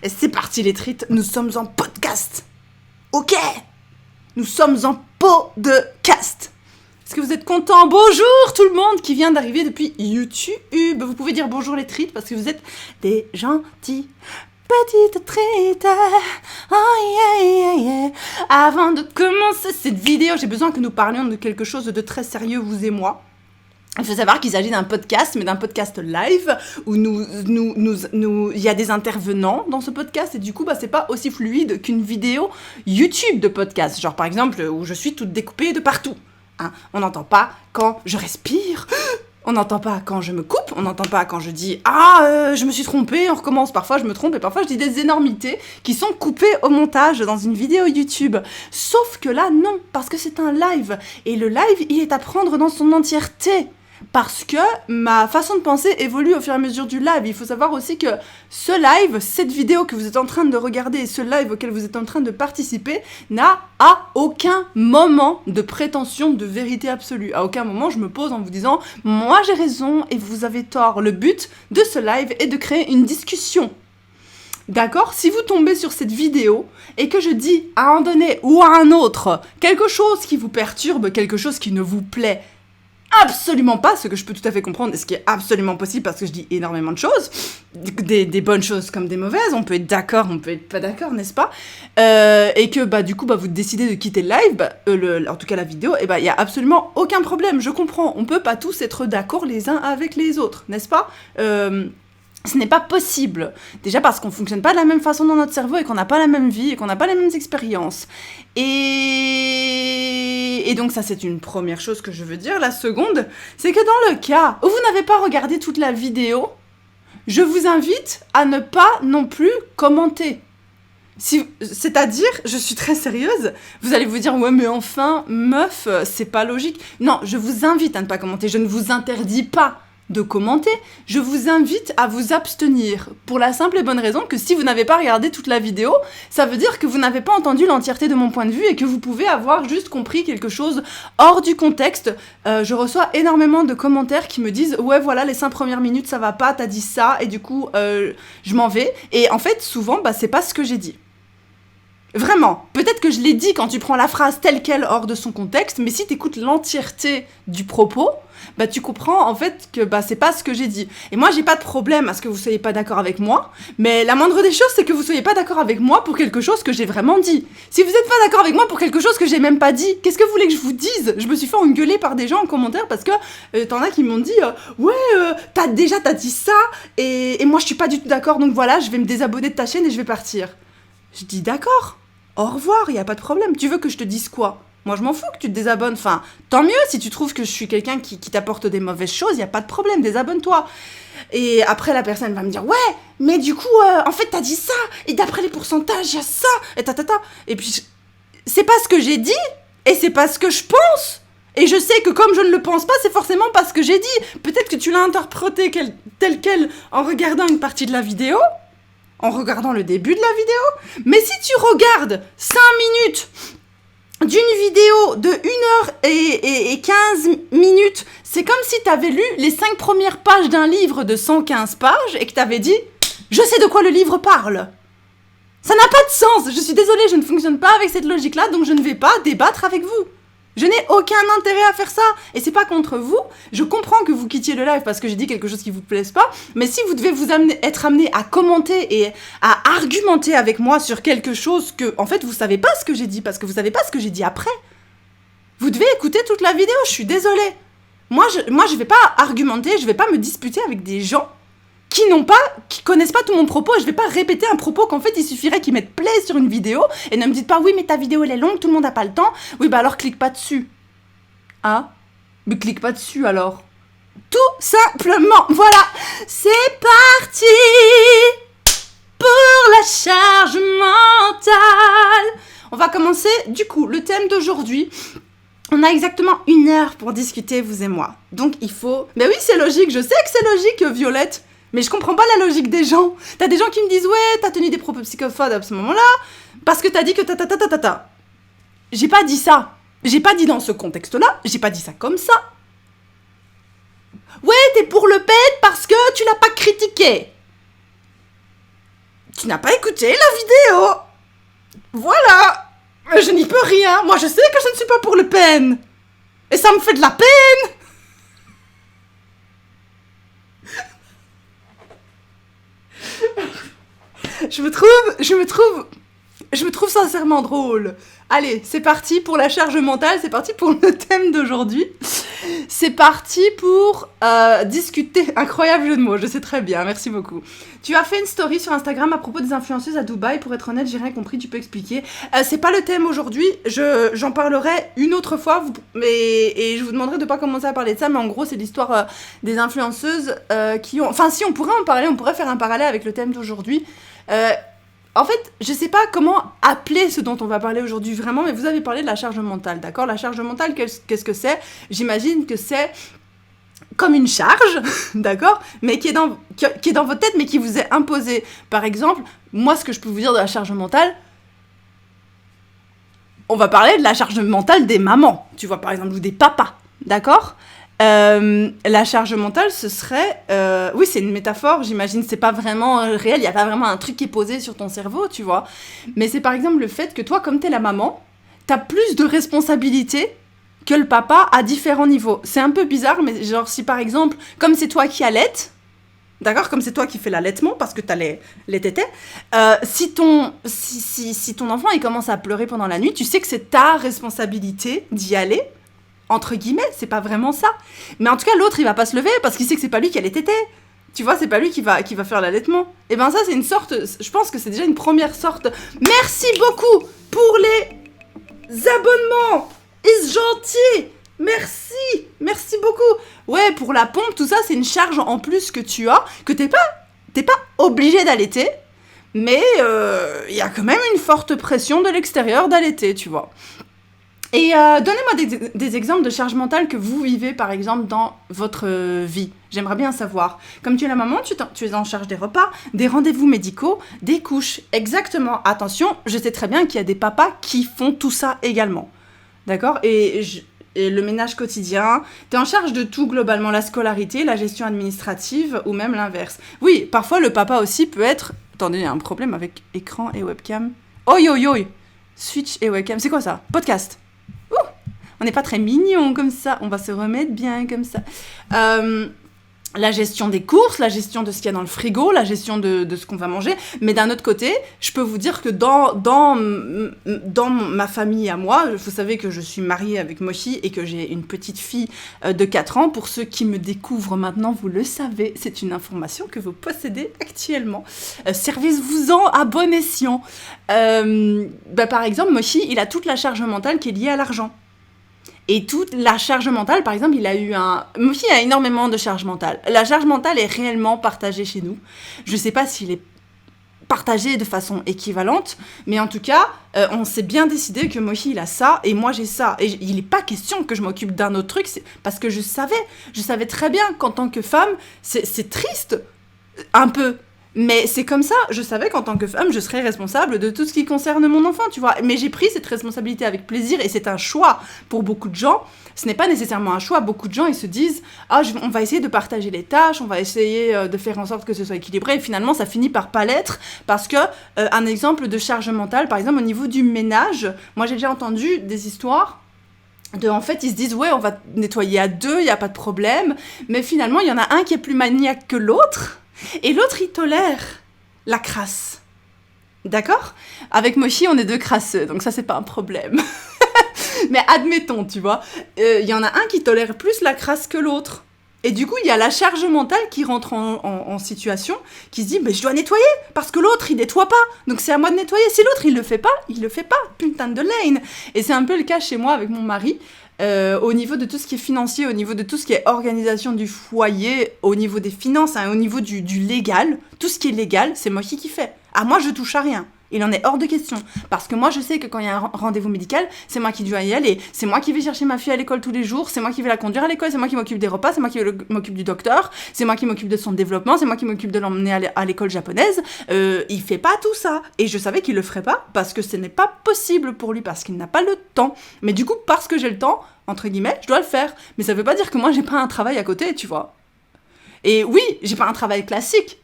Et c'est parti les trites, nous sommes en podcast. Ok, nous sommes en podcast. Est-ce que vous êtes contents? Bonjour tout le monde qui vient d'arriver depuis YouTube. Vous pouvez dire bonjour les trites parce que vous êtes des gentils petites trites. Oh yeah, yeah, yeah. Avant de commencer cette vidéo, j'ai besoin que nous parlions de quelque chose de très sérieux, vous et moi. Il faut savoir qu'il s'agit d'un podcast, mais d'un podcast live, où il y a des intervenants dans ce podcast, et du coup, c'est pas aussi fluide qu'une vidéo YouTube de podcast. Genre, par exemple, où je suis toute découpée de partout. Hein, on n'entend pas quand je respire, on n'entend pas quand je me coupe, on n'entend pas quand je dis « Ah, je me suis trompée », on recommence. Parfois, je me trompe, et parfois, je dis des énormités qui sont coupées au montage dans une vidéo YouTube. Sauf que là, non, parce que c'est un live. Et le live, il est à prendre dans son entièreté. Parce que ma façon de penser évolue au fur et à mesure du live. Il faut savoir aussi que ce live, cette vidéo que vous êtes en train de regarder et ce live auquel vous êtes en train de participer n'a à aucun moment de prétention de vérité absolue. À aucun moment je me pose en vous disant « Moi j'ai raison et vous avez tort ». Le but de ce live est de créer une discussion. D'accord? Si vous tombez sur cette vidéo et que je dis à un donné ou à un autre quelque chose qui vous perturbe, quelque chose qui ne vous plaît absolument pas, ce que je peux tout à fait comprendre et ce qui est absolument possible parce que je dis énormément de choses, des bonnes choses comme des mauvaises, on peut être d'accord, on peut être pas d'accord, n'est-ce pas, et que du coup vous décidez de quitter le live, en tout cas la vidéo, et il y a absolument aucun problème, je comprends, on peut pas tous être d'accord les uns avec les autres, n'est-ce pas? Ce n'est pas possible. Déjà parce qu'on ne fonctionne pas de la même façon dans notre cerveau et qu'on n'a pas la même vie et qu'on n'a pas les mêmes expériences. Et donc ça, c'est une première chose que je veux dire. La seconde, c'est que dans le cas où vous n'avez pas regardé toute la vidéo, je vous invite à ne pas non plus commenter. C'est-à-dire, je suis très sérieuse, vous allez vous dire « Ouais, mais enfin, meuf, c'est pas logique. » Non, je vous invite à ne pas commenter. Je ne vous interdis pas de commenter, je vous invite à vous abstenir pour la simple et bonne raison que si vous n'avez pas regardé toute la vidéo, ça veut dire que vous n'avez pas entendu l'entièreté de mon point de vue et que vous pouvez avoir juste compris quelque chose hors du contexte. Je reçois énormément de commentaires qui me disent « Ouais, voilà, les 5 premières minutes, ça va pas, t'as dit ça, et du coup, je m'en vais. » Et en fait, souvent, c'est pas ce que j'ai dit. Vraiment, peut-être que je l'ai dit quand tu prends la phrase telle quelle hors de son contexte, mais si tu écoutes l'entièreté du propos, tu comprends en fait que c'est pas ce que j'ai dit. Et moi, j'ai pas de problème à ce que vous soyez pas d'accord avec moi, mais la moindre des choses, c'est que vous soyez pas d'accord avec moi pour quelque chose que j'ai vraiment dit. Si vous êtes pas d'accord avec moi pour quelque chose que j'ai même pas dit, qu'est-ce que vous voulez que je vous dise? Je me suis fait engueuler par des gens en commentaire parce que t'en as qui m'ont dit ouais, t'as dit ça, et moi je suis pas du tout d'accord, donc voilà, je vais me désabonner de ta chaîne et je vais partir. Je dis d'accord. Au revoir, y a pas de problème. Tu veux que je te dise quoi? Moi, je m'en fous que tu te désabonnes. Enfin, tant mieux si tu trouves que je suis quelqu'un qui t'apporte des mauvaises choses, y a pas de problème, désabonne-toi. Et après, la personne va me dire, ouais, mais du coup, en fait, t'as dit ça, et d'après les pourcentages, y a ça, et tatata. Et puis, c'est pas ce que j'ai dit, et c'est pas ce que je pense. Et je sais que comme je ne le pense pas, c'est forcément pas ce que j'ai dit. Peut-être que tu l'as interprété tel quel en regardant une partie de la vidéo, en regardant le début de la vidéo, mais si tu regardes 5 minutes d'une vidéo de 1 heure et 15 minutes, c'est comme si tu avais lu les 5 premières pages d'un livre de 115 pages et que tu avais dit « Je sais de quoi le livre parle ». Ça n'a pas de sens, je suis désolée, je ne fonctionne pas avec cette logique-là, donc je ne vais pas débattre avec vous. Je n'ai aucun intérêt à faire ça, et c'est pas contre vous. Je comprends que vous quittiez le live parce que j'ai dit quelque chose qui vous plaise pas, mais si vous devez être amené à commenter et à argumenter avec moi sur quelque chose que, en fait, vous savez pas ce que j'ai dit, parce que vous savez pas ce que j'ai dit après, vous devez écouter toute la vidéo, je suis désolée. Moi, je vais pas argumenter, je vais pas me disputer avec des gens qui connaissent pas tout mon propos, et je vais pas répéter un propos qu'en fait il suffirait qu'ils mettent play sur une vidéo et ne me dites pas oui mais ta vidéo elle est longue, tout le monde a pas le temps. Oui alors clique pas dessus. Hein? Mais clique pas dessus alors. Tout simplement. Voilà, c'est parti pour la charge mentale. On va commencer du coup le thème d'aujourd'hui. On a exactement 1 heure pour discuter, vous et moi. Donc il faut... Mais oui, c'est logique, je sais que c'est logique, Violette. Mais je comprends pas la logique des gens. T'as des gens qui me disent « Ouais, t'as tenu des propos psychophobes à ce moment-là, parce que t'as dit que ta. » J'ai pas dit ça. J'ai pas dit dans ce contexte-là. J'ai pas dit ça comme ça. Ouais, t'es pour Le Pen parce que tu l'as pas critiqué. Tu n'as pas écouté la vidéo. Voilà. Je n'y peux rien. Moi, je sais que je ne suis pas pour Le Pen. Et ça me fait de la peine. Je me trouve sincèrement drôle. Allez, c'est parti pour la charge mentale, c'est parti pour le thème d'aujourd'hui. C'est parti pour discuter. Incroyable jeu de mots, je sais très bien, merci beaucoup. Tu as fait une story sur Instagram à propos des influenceuses à Dubaï. Pour être honnête, j'ai rien compris, tu peux expliquer. C'est pas le thème aujourd'hui, j'en parlerai une autre fois. Et je vous demanderai de pas commencer à parler de ça, mais en gros, c'est l'histoire des influenceuses qui ont... Enfin, si, on pourrait en parler, on pourrait faire un parallèle avec le thème d'aujourd'hui. En fait, je sais pas comment appeler ce dont on va parler aujourd'hui vraiment, mais vous avez parlé de la charge mentale, d'accord ? La charge mentale, qu'est-ce que c'est ? J'imagine que c'est comme une charge, d'accord ? Mais qui est dans votre tête, mais qui vous est imposée. Par exemple, moi, ce que je peux vous dire de la charge mentale, on va parler de la charge mentale des mamans, tu vois, par exemple, ou des papas, d'accord ? La charge mentale, ce serait... oui, c'est une métaphore, j'imagine, c'est pas vraiment réel, il n'y a pas vraiment un truc qui est posé sur ton cerveau, tu vois. Mais c'est par exemple le fait que toi, comme t'es la maman, t'as plus de responsabilités que le papa à différents niveaux. C'est un peu bizarre, mais genre si par exemple, comme c'est toi qui allaites, d'accord, comme c'est toi qui fais l'allaitement, parce que t'as les tétés, si ton enfant il commence à pleurer pendant la nuit, tu sais que c'est ta responsabilité d'y aller, entre guillemets, c'est pas vraiment ça. Mais en tout cas, l'autre, il va pas se lever parce qu'il sait que c'est pas lui qui a les tétés. Tu vois, c'est pas lui qui va faire l'allaitement. Et ben ça, c'est une sorte... Je pense que c'est déjà une première sorte... Merci beaucoup pour les abonnements. Is gentil. Merci beaucoup. Ouais, pour la pompe, tout ça, c'est une charge en plus que tu as, que t'es pas obligé d'allaiter, mais y a quand même une forte pression de l'extérieur d'allaiter, tu vois. Et donnez-moi des exemples de charge mentale que vous vivez, par exemple, dans votre vie. J'aimerais bien savoir. Comme tu es la maman, tu es en charge des repas, des rendez-vous médicaux, des couches. Exactement. Attention, je sais très bien qu'il y a des papas qui font tout ça également. D'accord ? Et le ménage quotidien. Tu es en charge de tout, globalement. La scolarité, la gestion administrative, ou même l'inverse. Oui, parfois, le papa aussi peut être... Attendez, il y a un problème avec écran et webcam. Oi. Switch et webcam. C'est quoi ça ? Podcast. On n'est pas très mignon comme ça, on va se remettre bien comme ça. La gestion des courses, la gestion de ce qu'il y a dans le frigo, la gestion de ce qu'on va manger. Mais d'un autre côté, je peux vous dire que dans ma famille à moi, vous savez que je suis mariée avec Mochi et que j'ai une petite fille de 4 ans. Pour ceux qui me découvrent maintenant, vous le savez, c'est une information que vous possédez actuellement. Servez-vous-en à bon escient. Par exemple, Mochi, il a toute la charge mentale qui est liée à l'argent. Et toute la charge mentale, par exemple, Mochi a énormément de charge mentale. La charge mentale est réellement partagée chez nous. Je ne sais pas s'il est partagé de façon équivalente, mais en tout cas, on s'est bien décidé que Mochi, il a ça, et moi, j'ai ça. Et il n'est pas question que je m'occupe d'un autre truc, parce que je savais très bien qu'en tant que femme, c'est triste, un peu. Mais c'est comme ça, je savais qu'en tant que femme, je serais responsable de tout ce qui concerne mon enfant, tu vois. Mais j'ai pris cette responsabilité avec plaisir et c'est un choix pour beaucoup de gens. Ce n'est pas nécessairement un choix. Beaucoup de gens, ils se disent « Ah, on va essayer de partager les tâches, on va essayer de faire en sorte que ce soit équilibré. » Et finalement, ça finit par pas l'être parce que, un exemple de charge mentale, par exemple, au niveau du ménage, moi, j'ai déjà entendu des histoires en fait, ils se disent « Ouais, on va nettoyer à 2, il n'y a pas de problème. » Mais finalement, il y en a un qui est plus maniaque que l'autre. Et l'autre, il tolère la crasse. D'accord ? Avec Mochi, on est 2 crasseux, donc ça, c'est pas un problème. Mais admettons, tu vois, il y en a un qui tolère plus la crasse que l'autre. Et du coup, il y a la charge mentale qui rentre en situation, qui se dit « Mais je dois nettoyer, parce que l'autre, il nettoie pas, donc c'est à moi de nettoyer. Si l'autre, il le fait pas, putain de lane !» Et c'est un peu le cas chez moi avec mon mari. Au niveau de tout ce qui est financier, au niveau de tout ce qui est organisation du foyer, au niveau des finances, au niveau du légal, tout ce qui est légal, c'est moi qui fait. Ah, moi, je touche à rien. Il en est hors de question. Parce que moi, je sais que quand il y a un rendez-vous médical, c'est moi qui dois y aller. C'est moi qui vais chercher ma fille à l'école tous les jours. C'est moi qui vais la conduire à l'école. C'est moi qui m'occupe des repas. C'est moi qui m'occupe du docteur. C'est moi qui m'occupe de son développement. C'est moi qui m'occupe de l'emmener à l'école japonaise. Il fait pas tout ça. Et je savais qu'il le ferait pas parce que ce n'est pas possible pour lui, parce qu'il n'a pas le temps. Mais du coup, parce que j'ai le temps, entre guillemets, je dois le faire. Mais ça veut pas dire que moi, j'ai pas un travail à côté, tu vois. Et oui, j'ai pas un travail classique.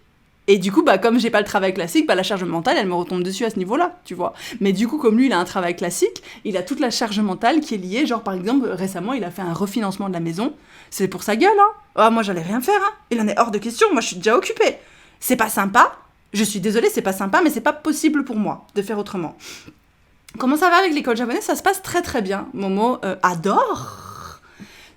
Et du coup, comme j'ai pas le travail classique, la charge mentale, elle me retombe dessus à ce niveau-là, tu vois. Mais du coup, comme lui, il a un travail classique, il a toute la charge mentale qui est liée. Genre, par exemple, récemment, il a fait un refinancement de la maison. C'est pour sa gueule, hein. Ah, moi, j'allais rien faire, hein. Il en est hors de question. Moi, je suis déjà occupée. C'est pas sympa. Je suis désolée, c'est pas sympa, mais c'est pas possible pour moi de faire autrement. Comment ça va avec l'école japonaise ? Ça se passe très très bien. Momo adore.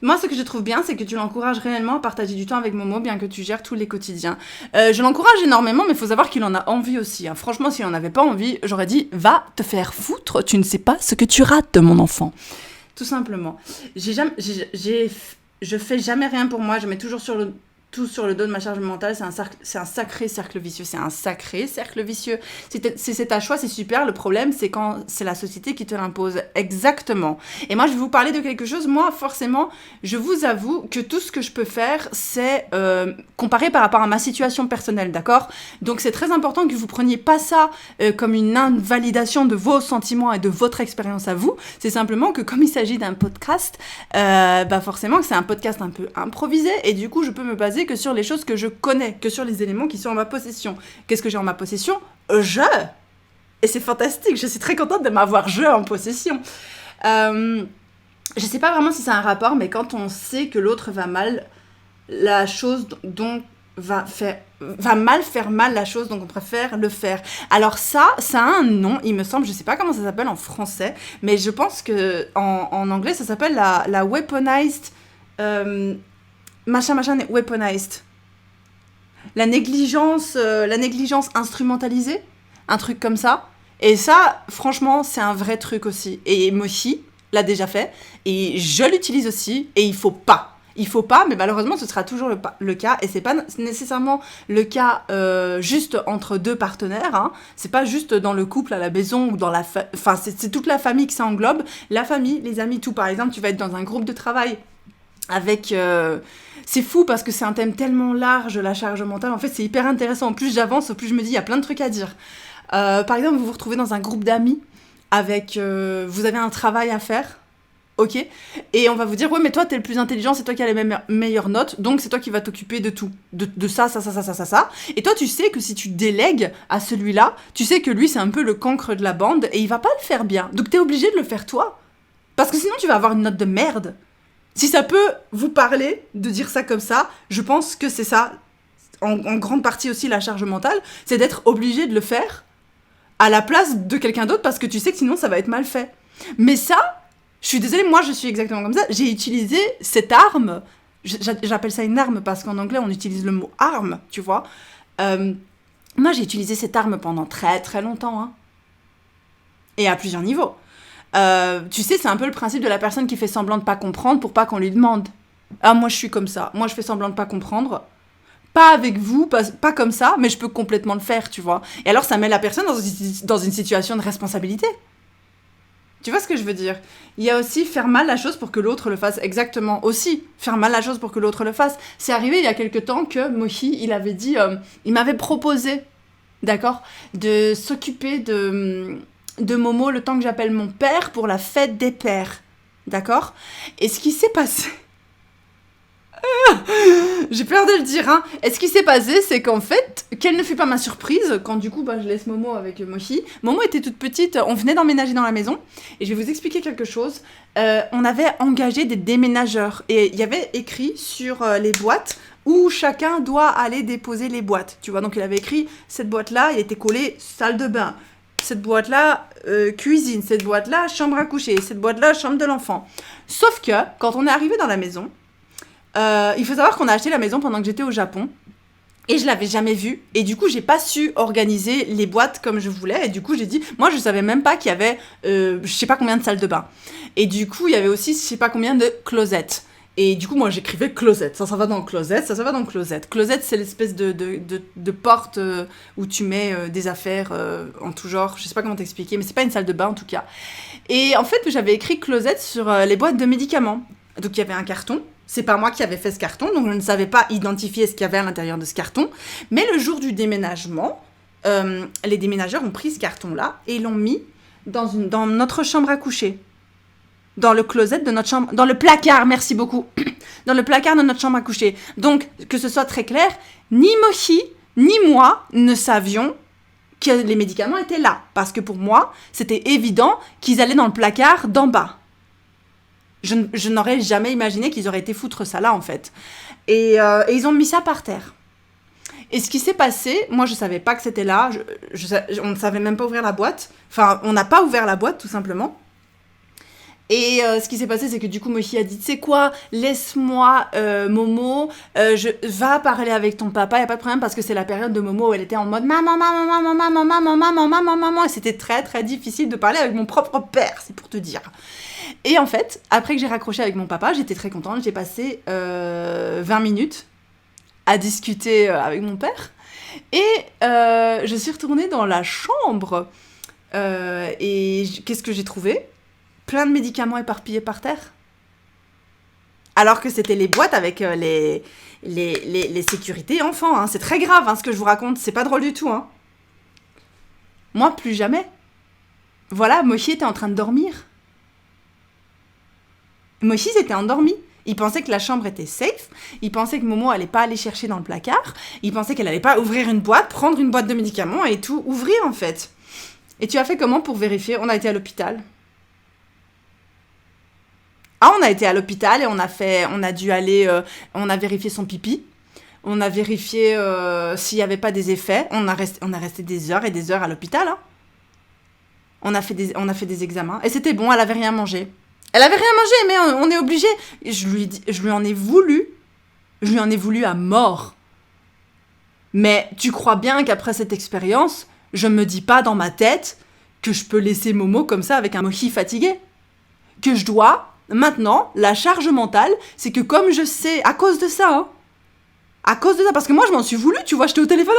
Moi, ce que je trouve bien, c'est que tu l'encourages réellement à partager du temps avec Momo, bien que tu gères tous les quotidiens. Je l'encourage énormément, mais il faut savoir qu'il en a envie aussi. Hein. Franchement, s'il en avait pas envie, j'aurais dit « Va te faire foutre, tu ne sais pas ce que tu rates, mon enfant. » Tout simplement. Je fais jamais rien pour moi, je mets toujours tout sur le dos de ma charge mentale, c'est un sacré cercle vicieux, Si c'est ta choix, c'est super, le problème, c'est quand c'est la société qui te l'impose, exactement. Et moi, je vais vous parler de quelque chose, moi, forcément, je vous avoue que tout ce que je peux faire, c'est comparer par rapport à ma situation personnelle, d'accord ? Donc, c'est très important que vous preniez pas ça comme une invalidation de vos sentiments et de votre expérience à vous, c'est simplement que comme il s'agit d'un podcast, forcément que c'est un podcast un peu improvisé, et du coup, je peux me baser que sur les choses que je connais, que sur les éléments qui sont en ma possession. Qu'est-ce que j'ai en ma possession ? Et c'est fantastique, je suis très contente de m'avoir en possession. Je sais pas vraiment si c'est un rapport, mais quand on sait que l'autre va mal, la chose dont va mal faire mal la chose, donc on préfère le faire. Alors ça a un nom, il me semble, je sais pas comment ça s'appelle en français, mais je pense que en anglais, ça s'appelle la weaponized... machin weaponized. La négligence instrumentalisée, un truc comme ça. Et ça, franchement, c'est un vrai truc aussi. Et Mochi l'a déjà fait, et je l'utilise aussi, et il faut pas, mais malheureusement, ce sera toujours le cas, et c'est pas nécessairement le cas juste entre deux partenaires, hein. C'est pas juste dans le couple, à la maison, ou dans c'est toute la famille qui s'englobe, la famille, les amis, tout. Par exemple, tu vas être dans un groupe de travail avec... c'est fou parce que c'est un thème tellement large, la charge mentale. En fait, c'est hyper intéressant. En plus, j'avance, au plus je me dis, il y a plein de trucs à dire. Par exemple, vous vous retrouvez dans un groupe d'amis avec... vous avez un travail à faire, ok ? Et on va vous dire, ouais, mais toi, t'es le plus intelligent, c'est toi qui as les meilleures notes, donc c'est toi qui vas t'occuper de tout. De ça. Et toi, tu sais que si tu délègues à celui-là, tu sais que lui, c'est un peu le cancre de la bande et il va pas le faire bien. Donc, t'es obligé de le faire toi. Parce que sinon, tu vas avoir une note de merde. Si ça peut vous parler de dire ça comme ça, je pense que c'est ça, en grande partie aussi la charge mentale, c'est d'être obligé de le faire à la place de quelqu'un d'autre parce que tu sais que sinon ça va être mal fait. Mais ça, je suis désolée, moi je suis exactement comme ça, j'ai utilisé cette arme, j'appelle ça une arme parce qu'en anglais on utilise le mot arme, tu vois. Moi j'ai utilisé cette arme pendant très très longtemps, hein. Et à plusieurs niveaux. Tu sais, c'est un peu le principe de la personne qui fait semblant de pas comprendre pour pas qu'on lui demande. Ah, moi je suis comme ça. Moi je fais semblant de pas comprendre. Pas avec vous, pas comme ça, mais je peux complètement le faire, tu vois. Et alors ça met la personne dans une situation de responsabilité. Tu vois ce que je veux dire ? Il y a aussi faire mal la chose pour que l'autre le fasse. Exactement, aussi. Faire mal la chose pour que l'autre le fasse. C'est arrivé il y a quelque temps que Mohi, il avait dit... il m'avait proposé, d'accord, de s'occuper de Momo le temps que j'appelle mon père pour la fête des pères. D'accord ? Et ce qui s'est passé... J'ai peur de le dire, hein. Et ce qui s'est passé, c'est qu'en fait, quelle ne fut pas ma surprise, quand du coup, je laisse Momo avec Mochi. Momo était toute petite, on venait d'emménager dans la maison, et je vais vous expliquer quelque chose. On avait engagé des déménageurs, et il y avait écrit sur les boîtes où chacun doit aller déposer les boîtes. Tu vois, donc il avait écrit, cette boîte-là, il était collé salle de bain. Cette boîte-là, cuisine. Cette boîte-là, chambre à coucher. Cette boîte-là, chambre de l'enfant. Sauf que, quand on est arrivé dans la maison, il faut savoir qu'on a acheté la maison pendant que j'étais au Japon et je l'avais jamais vue et du coup j'ai pas su organiser les boîtes comme je voulais et du coup j'ai dit, moi je savais même pas qu'il y avait je sais pas combien de salles de bain et du coup il y avait aussi je sais pas combien de closettes et du coup moi j'écrivais closet, ça va dans le closet, ça va dans le closet. Closet c'est l'espèce de porte où tu mets des affaires en tout genre, je sais pas comment t'expliquer mais c'est pas une salle de bain en tout cas et en fait j'avais écrit closet sur les boîtes de médicaments, donc il y avait un carton. C'est pas moi qui avais fait ce carton, donc je ne savais pas identifier ce qu'il y avait à l'intérieur de ce carton. Mais le jour du déménagement, les déménageurs ont pris ce carton-là et l'ont mis dans notre chambre à coucher. Dans le closet de notre chambre... Dans le placard, merci beaucoup. Dans le placard de notre chambre à coucher. Donc, que ce soit très clair, ni Mochi, ni moi ne savions que les médicaments étaient là. Parce que pour moi, c'était évident qu'ils allaient dans le placard d'en bas. Je n'aurais jamais imaginé qu'ils auraient été foutre ça là, en fait. Et ils ont mis ça par terre. Et ce qui s'est passé, moi, je savais pas que c'était là. On ne savait même pas ouvrir la boîte. Enfin, on n'a pas ouvert la boîte, tout simplement. Et ce qui s'est passé, c'est que du coup, Mochi a dit, tu sais quoi, laisse-moi, Momo, va parler avec ton papa, y a pas de problème, parce que c'est la période de Momo où elle était en mode maman, maman, maman, maman, maman, maman, maman, maman, et c'était très, très difficile de parler avec mon propre père, c'est pour te dire. Et en fait, après que j'ai raccroché avec mon papa, j'étais très contente, j'ai passé 20 minutes à discuter avec mon père, et je suis retournée dans la chambre, et qu'est-ce que j'ai trouvé ? Plein de médicaments éparpillés par terre. Alors que c'était les boîtes avec les sécurités enfants. Hein. C'est très grave ce que je vous raconte. C'est pas drôle du tout. Hein. Moi, plus jamais. Voilà, Mochi était en train de dormir. Mochi s'était endormi. Il pensait que la chambre était safe. Il pensait que Momo allait pas aller chercher dans le placard. Il pensait qu'elle allait pas ouvrir une boîte, prendre une boîte de médicaments et tout ouvrir en fait. Et tu as fait comment pour vérifier ? On a été à l'hôpital. On a été à l'hôpital et on a dû aller, on a vérifié son pipi, on a vérifié s'il n'y avait pas des effets, on a resté des heures et des heures à l'hôpital. Hein. On a fait des examens et c'était bon, elle avait rien mangé. Elle avait rien mangé, mais on est obligé. Je lui en ai voulu à mort. Mais tu crois bien qu'après cette expérience, je me dis pas dans ma tête que je peux laisser Momo comme ça avec un Mochi fatigué, que je dois. Maintenant, la charge mentale, c'est que comme je sais, à cause de ça, parce que moi je m'en suis voulu, tu vois, j'étais au téléphone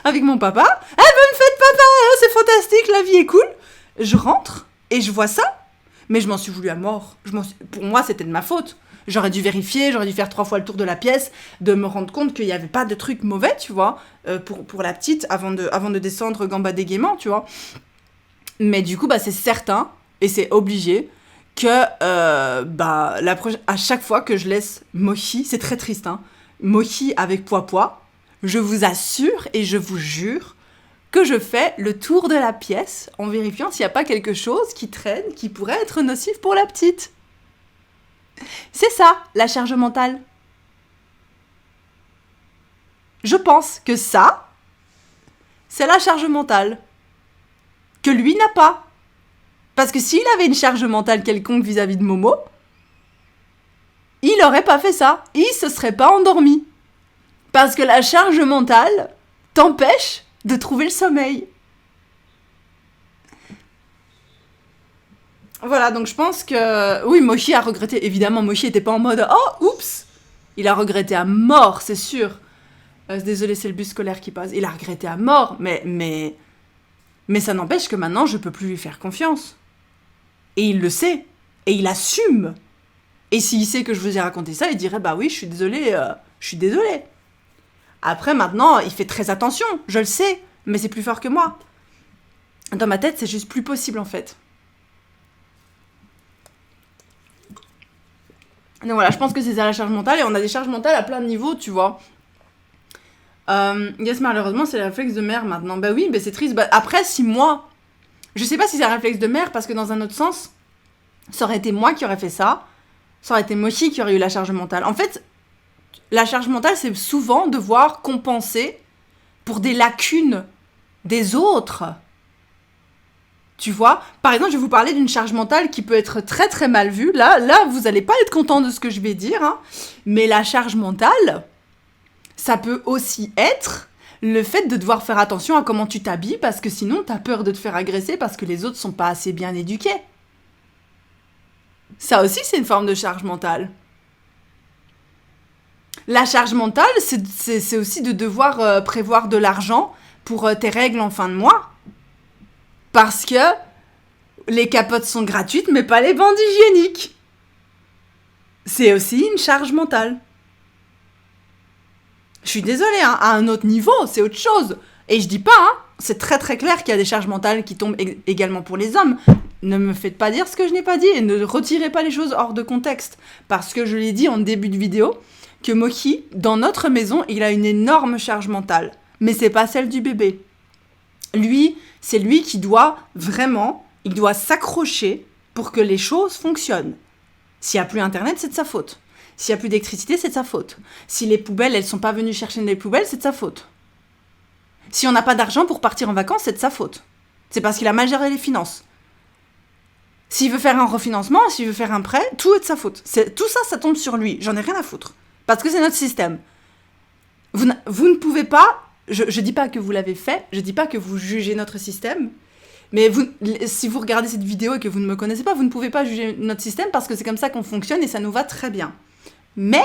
avec mon papa, bonne fête papa, c'est fantastique, la vie est cool. Je rentre et je vois ça, mais je m'en suis voulu à mort. Pour moi, c'était de ma faute. J'aurais dû vérifier, j'aurais dû faire 3 fois le tour de la pièce, de me rendre compte qu'il n'y avait pas de trucs mauvais, tu vois, pour la petite, avant de descendre gamba dégaiement, tu vois. Mais du coup, c'est certain, et c'est obligé, que à chaque fois que je laisse Mochi, c'est très triste, hein, Mochi avec Poipois, je vous assure et je vous jure que je fais le tour de la pièce en vérifiant s'il n'y a pas quelque chose qui traîne, qui pourrait être nocif pour la petite. C'est ça, la charge mentale. Je pense que ça, c'est la charge mentale. Que lui n'a pas. Parce que s'il avait une charge mentale quelconque vis-à-vis de Momo, il n'aurait pas fait ça. Il se serait pas endormi. Parce que la charge mentale t'empêche de trouver le sommeil. Voilà, donc je pense que... Oui, Mochi a regretté. Évidemment, Mochi n'était pas en mode « Oh, oups !» Il a regretté à mort, c'est sûr. Désolé, c'est le bus scolaire qui passe. Il a regretté à mort, mais ça n'empêche que maintenant, je peux plus lui faire confiance. Et il le sait. Et il assume. Et s'il sait que je vous ai raconté ça, il dirait « Bah oui, je suis désolée. Après, maintenant, il fait très attention. Je le sais. Mais c'est plus fort que moi. Dans ma tête, c'est juste plus possible, en fait. Donc voilà, je pense que c'est ça la charge mentale. Et on a des charges mentales à plein de niveaux, tu vois. Yes, malheureusement, c'est le réflexe de mère maintenant. Bah oui, c'est triste. Après, si moi... Je sais pas si c'est un réflexe de mère, parce que dans un autre sens, ça aurait été moi qui aurais fait ça. Ça aurait été Mochi qui aurait eu la charge mentale. En fait, la charge mentale, c'est souvent devoir compenser pour des lacunes des autres. Tu vois ? Par exemple, je vais vous parler d'une charge mentale qui peut être très très mal vue. Là, vous allez pas être content de ce que je vais dire. Hein. Mais la charge mentale, ça peut aussi être le fait de devoir faire attention à comment tu t'habilles parce que sinon, t'as peur de te faire agresser parce que les autres sont pas assez bien éduqués. Ça aussi, c'est une forme de charge mentale. La charge mentale, c'est aussi de devoir prévoir de l'argent pour tes règles en fin de mois. Parce que les capotes sont gratuites, mais pas les bandes hygiéniques. C'est aussi une charge mentale. Je suis désolée, hein, à un autre niveau, c'est autre chose. Et je dis pas, hein, c'est très très clair qu'il y a des charges mentales qui tombent également pour les hommes. Ne me faites pas dire ce que je n'ai pas dit et ne retirez pas les choses hors de contexte. Parce que je l'ai dit en début de vidéo, que Moki, dans notre maison, il a une énorme charge mentale. Mais c'est pas celle du bébé. Lui, c'est lui qui doit vraiment, il doit s'accrocher pour que les choses fonctionnent. S'il n'y a plus Internet, c'est de sa faute. S'il n'y a plus d'électricité, c'est de sa faute. Si les poubelles, elles sont pas venues chercher les poubelles, c'est de sa faute. Si on n'a pas d'argent pour partir en vacances, c'est de sa faute. C'est parce qu'il a mal géré les finances. S'il veut faire un refinancement, s'il veut faire un prêt, tout est de sa faute. Tout ça, ça tombe sur lui. J'en ai rien à foutre. Parce que c'est notre système. Vous ne pouvez pas, je dis pas que vous l'avez fait, je dis pas que vous jugez notre système, mais si vous regardez cette vidéo et que vous ne me connaissez pas, vous ne pouvez pas juger notre système parce que c'est comme ça qu'on fonctionne et ça nous va très bien. Mais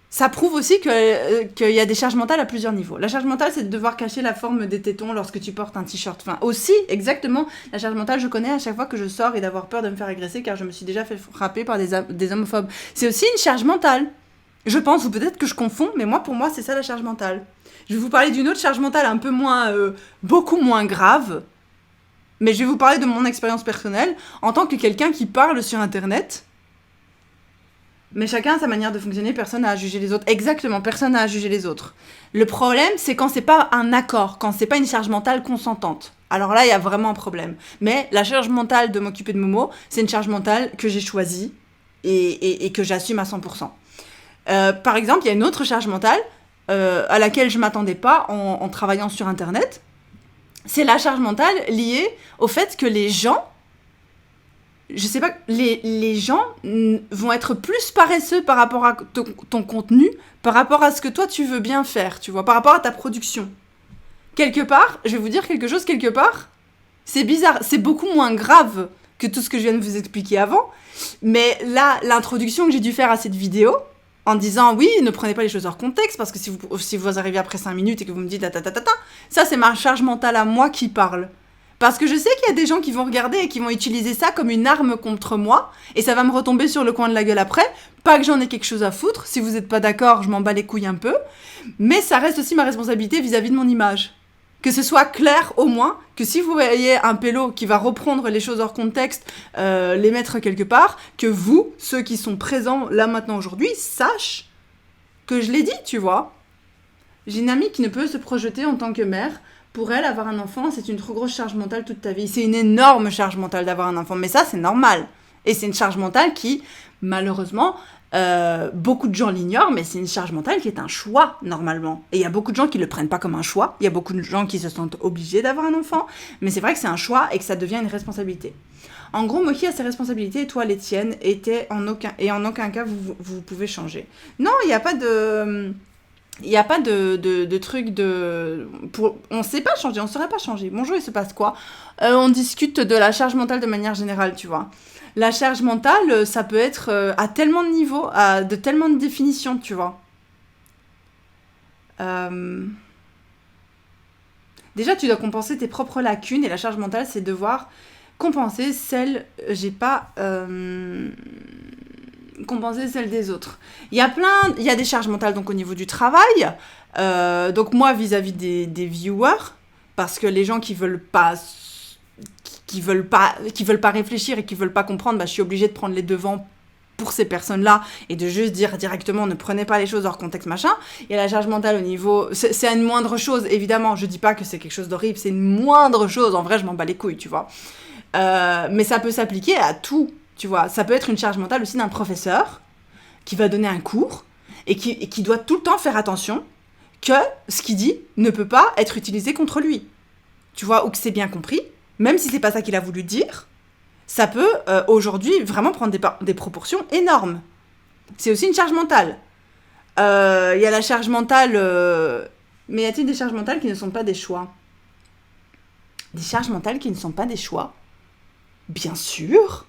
ça prouve aussi qu'il y a des charges mentales à plusieurs niveaux. La charge mentale, c'est de devoir cacher la forme des tétons lorsque tu portes un t-shirt. Enfin, aussi, exactement, la charge mentale, je connais à chaque fois que je sors et d'avoir peur de me faire agresser car je me suis déjà fait frapper par des homophobes. C'est aussi une charge mentale. Je pense, ou peut-être que je confonds, mais pour moi, c'est ça la charge mentale. Je vais vous parler d'une autre charge mentale un peu moins, beaucoup moins grave. Mais je vais vous parler de mon expérience personnelle en tant que quelqu'un qui parle sur Internet. Mais chacun a sa manière de fonctionner, personne n'a à juger les autres. Exactement, personne n'a à juger les autres. Le problème, c'est quand c'est pas un accord, quand c'est pas une charge mentale consentante. Alors là, il y a vraiment un problème. Mais la charge mentale de m'occuper de Momo, c'est une charge mentale que j'ai choisie et que j'assume à 100%. Par exemple, il y a une autre charge mentale à laquelle je m'attendais pas en travaillant sur Internet. C'est la charge mentale liée au fait que les gens, je sais pas, les gens vont être plus paresseux par rapport à ton contenu, par rapport à ce que toi tu veux bien faire, tu vois, par rapport à ta production. Quelque part, je vais vous dire quelque chose, quelque part, c'est bizarre, c'est beaucoup moins grave que tout ce que je viens de vous expliquer avant, mais là, l'introduction que j'ai dû faire à cette vidéo, en disant oui, ne prenez pas les choses hors contexte, parce que si vous arrivez après 5 minutes et que vous me dites ça c'est ma charge mentale à moi qui parle. Parce que je sais qu'il y a des gens qui vont regarder et qui vont utiliser ça comme une arme contre moi, et ça va me retomber sur le coin de la gueule après. Pas que j'en ai quelque chose à foutre, si vous n'êtes pas d'accord, je m'en bats les couilles un peu, mais ça reste aussi ma responsabilité vis-à-vis de mon image. Que ce soit clair au moins, que si vous voyez un pélo qui va reprendre les choses hors contexte, les mettre quelque part, que vous, ceux qui sont présents là maintenant aujourd'hui, sachent que je l'ai dit, tu vois. J'ai une amie qui ne peut se projeter en tant que mère. Pour elle, avoir un enfant, c'est une trop grosse charge mentale toute ta vie. C'est une énorme charge mentale d'avoir un enfant, mais ça, c'est normal. Et c'est une charge mentale qui, malheureusement, beaucoup de gens l'ignorent, mais c'est une charge mentale qui est un choix, normalement. Et il y a beaucoup de gens qui ne le prennent pas comme un choix. Il y a beaucoup de gens qui se sentent obligés d'avoir un enfant. Mais c'est vrai que c'est un choix et que ça devient une responsabilité. En gros, Moki a ses responsabilités et toi, les tiennes, en aucun cas, vous pouvez changer. Non, il n'y a pas de... Il n'y a pas de truc de... On ne sait pas changer, on ne saurait pas changer. Bonjour, il se passe quoi ? On discute de la charge mentale de manière générale, tu vois. La charge mentale, ça peut être à tellement de niveaux, de tellement de définitions, tu vois. Déjà, tu dois compenser tes propres lacunes et la charge mentale, c'est devoir compenser celle... compenser celle des autres. Il y a des charges mentales donc au niveau du travail, donc moi vis-à-vis des viewers, parce que les gens qui veulent pas réfléchir et qui veulent pas comprendre, je suis obligée de prendre les devants pour ces personnes-là et de juste dire directement ne prenez pas les choses hors contexte machin. Il y a la charge mentale au niveau, c'est une moindre chose évidemment, je dis pas que c'est quelque chose d'horrible, c'est une moindre chose, en vrai je m'en bats les couilles, tu vois, mais ça peut s'appliquer à tout. Tu vois, ça peut être une charge mentale aussi d'un professeur qui va donner un cours et qui doit tout le temps faire attention que ce qu'il dit ne peut pas être utilisé contre lui. Tu vois, ou que c'est bien compris, même si c'est pas ça qu'il a voulu dire, ça peut aujourd'hui vraiment prendre des proportions énormes. C'est aussi une charge mentale. Il y a la charge mentale... Mais y a-t-il des charges mentales qui ne sont pas des choix ? Des charges mentales qui ne sont pas des choix ? Bien sûr.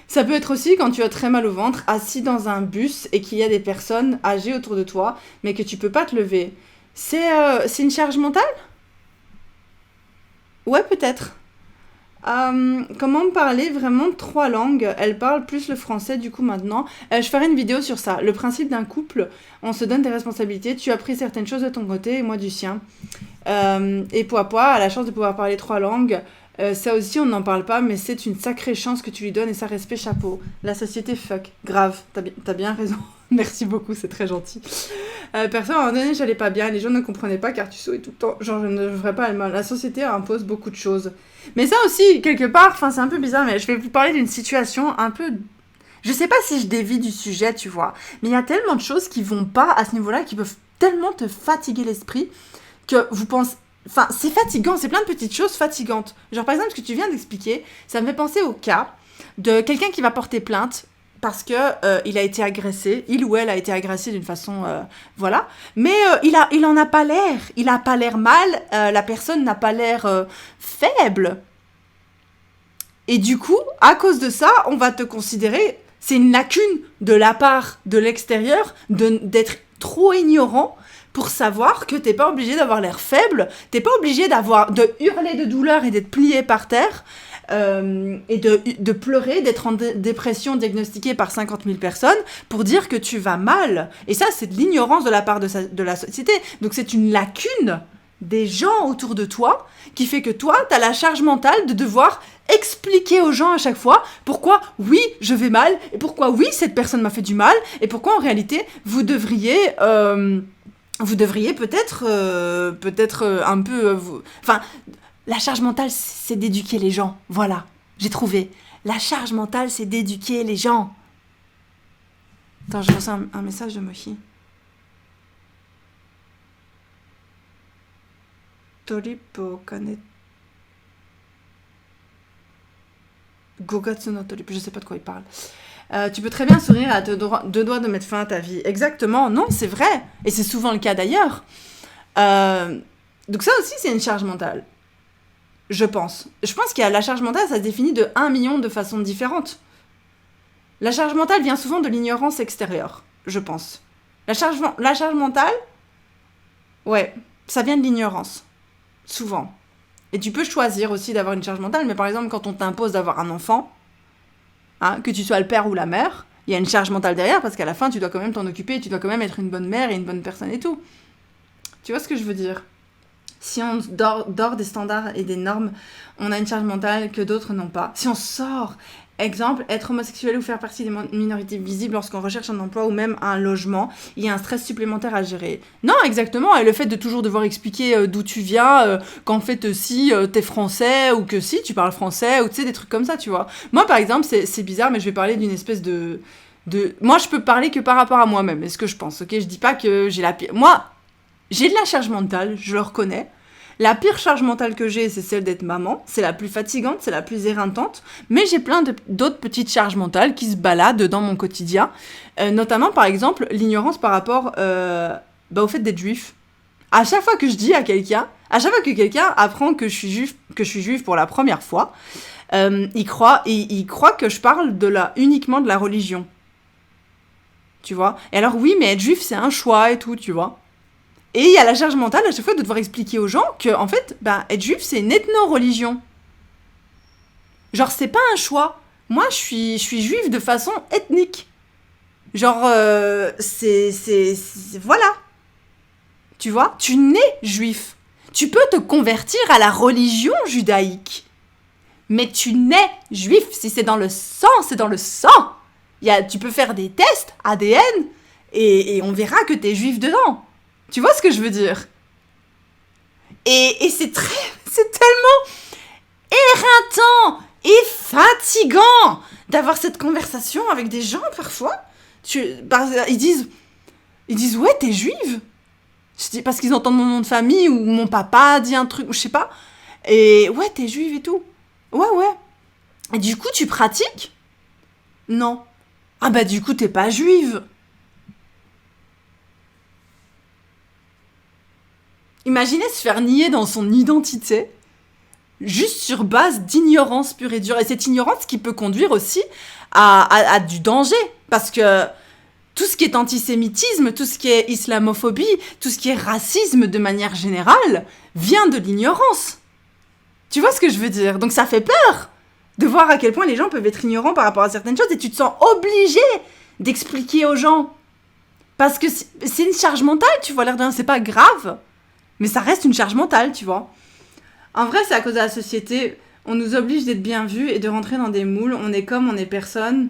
Ça peut être aussi quand tu as très mal au ventre, assis dans un bus et qu'il y a des personnes âgées autour de toi, mais que tu peux pas te lever. C'est une charge mentale ? Ouais, peut-être. Comment parler vraiment 3 langues ? Elle parle plus le français du coup maintenant. Je ferai une vidéo sur ça. Le principe d'un couple, on se donne des responsabilités. Tu as pris certaines choses de ton côté et moi du sien. Et Poa a la chance de pouvoir parler 3 langues. Ça aussi, on n'en parle pas, mais c'est une sacrée chance que tu lui donnes et ça, respect, chapeau. La société, fuck. Grave, t'as bien raison. Merci beaucoup, c'est très gentil. Perso, à un moment donné, j'allais pas bien. Les gens ne comprenaient pas car tu souris tout le temps. Genre, je ne ferais pas le mal. La société impose beaucoup de choses. Mais ça aussi, quelque part, c'est un peu bizarre, mais je vais vous parler d'une situation un peu... Je sais pas si je dévie du sujet, tu vois, mais il y a tellement de choses qui vont pas à ce niveau-là, qui peuvent tellement te fatiguer l'esprit, que vous pensez... Enfin, c'est fatigant, c'est plein de petites choses fatigantes. Genre, par exemple, ce que tu viens d'expliquer, ça me fait penser au cas de quelqu'un qui va porter plainte parce que il a été agressé, il ou elle a été agressé d'une façon... voilà. Mais il en a pas l'air. Il a pas l'air mal, la personne n'a pas l'air faible. Et du coup, à cause de ça, on va te considérer... C'est une lacune de la part de l'extérieur d'être trop ignorant pour savoir que t'es pas obligé d'avoir l'air faible, t'es pas obligé de hurler de douleur et d'être plié par terre, et de pleurer, d'être en dépression diagnostiquée par 50 000 personnes pour dire que tu vas mal. Et ça, c'est de l'ignorance de la part de la société. Donc c'est une lacune des gens autour de toi qui fait que toi, t'as la charge mentale de devoir expliquer aux gens à chaque fois pourquoi, oui, je vais mal, et pourquoi, oui, cette personne m'a fait du mal, et pourquoi, en réalité, vous devriez peut-être un peu... Enfin, la charge mentale, c'est d'éduquer les gens. Voilà, j'ai trouvé. La charge mentale, c'est d'éduquer les gens. Attends, je reçois un message de Mohi. Toripo kane... Gogatsu no Toripo, je sais pas de quoi il parle. Tu peux très bien sourire à deux doigts de mettre fin à ta vie. Exactement, non, c'est vrai. Et c'est souvent le cas d'ailleurs. Donc ça aussi, c'est une charge mentale. Je pense. Je pense qu'il y a la charge mentale, ça se définit de 1 million de façons différentes. La charge mentale vient souvent de l'ignorance extérieure, je pense. La charge mentale, ouais, ça vient de l'ignorance. Souvent. Et tu peux choisir aussi d'avoir une charge mentale, mais par exemple, quand on t'impose d'avoir un enfant, que tu sois le père ou la mère, il y a une charge mentale derrière, parce qu'à la fin, tu dois quand même t'en occuper, tu dois quand même être une bonne mère et une bonne personne et tout. Tu vois ce que je veux dire ? Si on dort des standards et des normes, on a une charge mentale que d'autres n'ont pas. Si on sort, exemple, être homosexuel ou faire partie des minorités visibles lorsqu'on recherche un emploi ou même un logement, il y a un stress supplémentaire à gérer. Non, exactement, et le fait de toujours devoir expliquer d'où tu viens, qu'en fait, si t'es français, ou que si tu parles français, ou tu sais, des trucs comme ça, tu vois. Moi, par exemple, c'est bizarre, mais je vais parler d'une espèce de... Moi, je peux parler que par rapport à moi-même, est ce que je pense, ok ? Je dis pas que j'ai la pire... Moi, j'ai de la charge mentale, je le reconnais. La pire charge mentale que j'ai, c'est celle d'être maman. C'est la plus fatigante, c'est la plus éreintante. Mais j'ai plein d'autres petites charges mentales qui se baladent dans mon quotidien. Notamment, par exemple, l'ignorance par rapport au fait d'être juif. À chaque fois que je dis à quelqu'un, à chaque fois que quelqu'un apprend que je suis juif pour la première fois, il croit que je parle uniquement de la religion. Tu vois ? Et alors oui, mais être juif, c'est un choix et tout, tu vois ? Et il y a la charge mentale à chaque fois de devoir expliquer aux gens que, en fait, être juif, c'est une ethno-religion. Genre, c'est pas un choix. Moi, je suis juive de façon ethnique. Genre, voilà. Tu vois ? Tu nais juif. Tu peux te convertir à la religion judaïque. Mais tu nais juif. Si c'est dans le sang, c'est dans le sang. Tu peux faire des tests ADN et on verra que t'es juif dedans. Tu vois ce que je veux dire ? Et c'est tellement éreintant et fatigant d'avoir cette conversation avec des gens parfois. Ils disent ouais, t'es juive ? Je dis parce qu'ils entendent mon nom de famille ou mon papa dit un truc ou je sais pas. Et ouais, t'es juive et tout. Ouais. Et du coup, tu pratiques ? Non. Ah du coup, t'es pas juive. Imaginez se faire nier dans son identité, juste sur base d'ignorance pure et dure. Et cette ignorance qui peut conduire aussi à du danger. Parce que tout ce qui est antisémitisme, tout ce qui est islamophobie, tout ce qui est racisme de manière générale, vient de l'ignorance. Tu vois ce que je veux dire ? Donc ça fait peur de voir à quel point les gens peuvent être ignorants par rapport à certaines choses et tu te sens obligé d'expliquer aux gens. Parce que c'est une charge mentale, tu vois, l'air de rien, c'est pas grave. Mais ça reste une charge mentale, tu vois. En vrai, c'est à cause de la société. On nous oblige d'être bien vus et de rentrer dans des moules. On est comme, on est personne,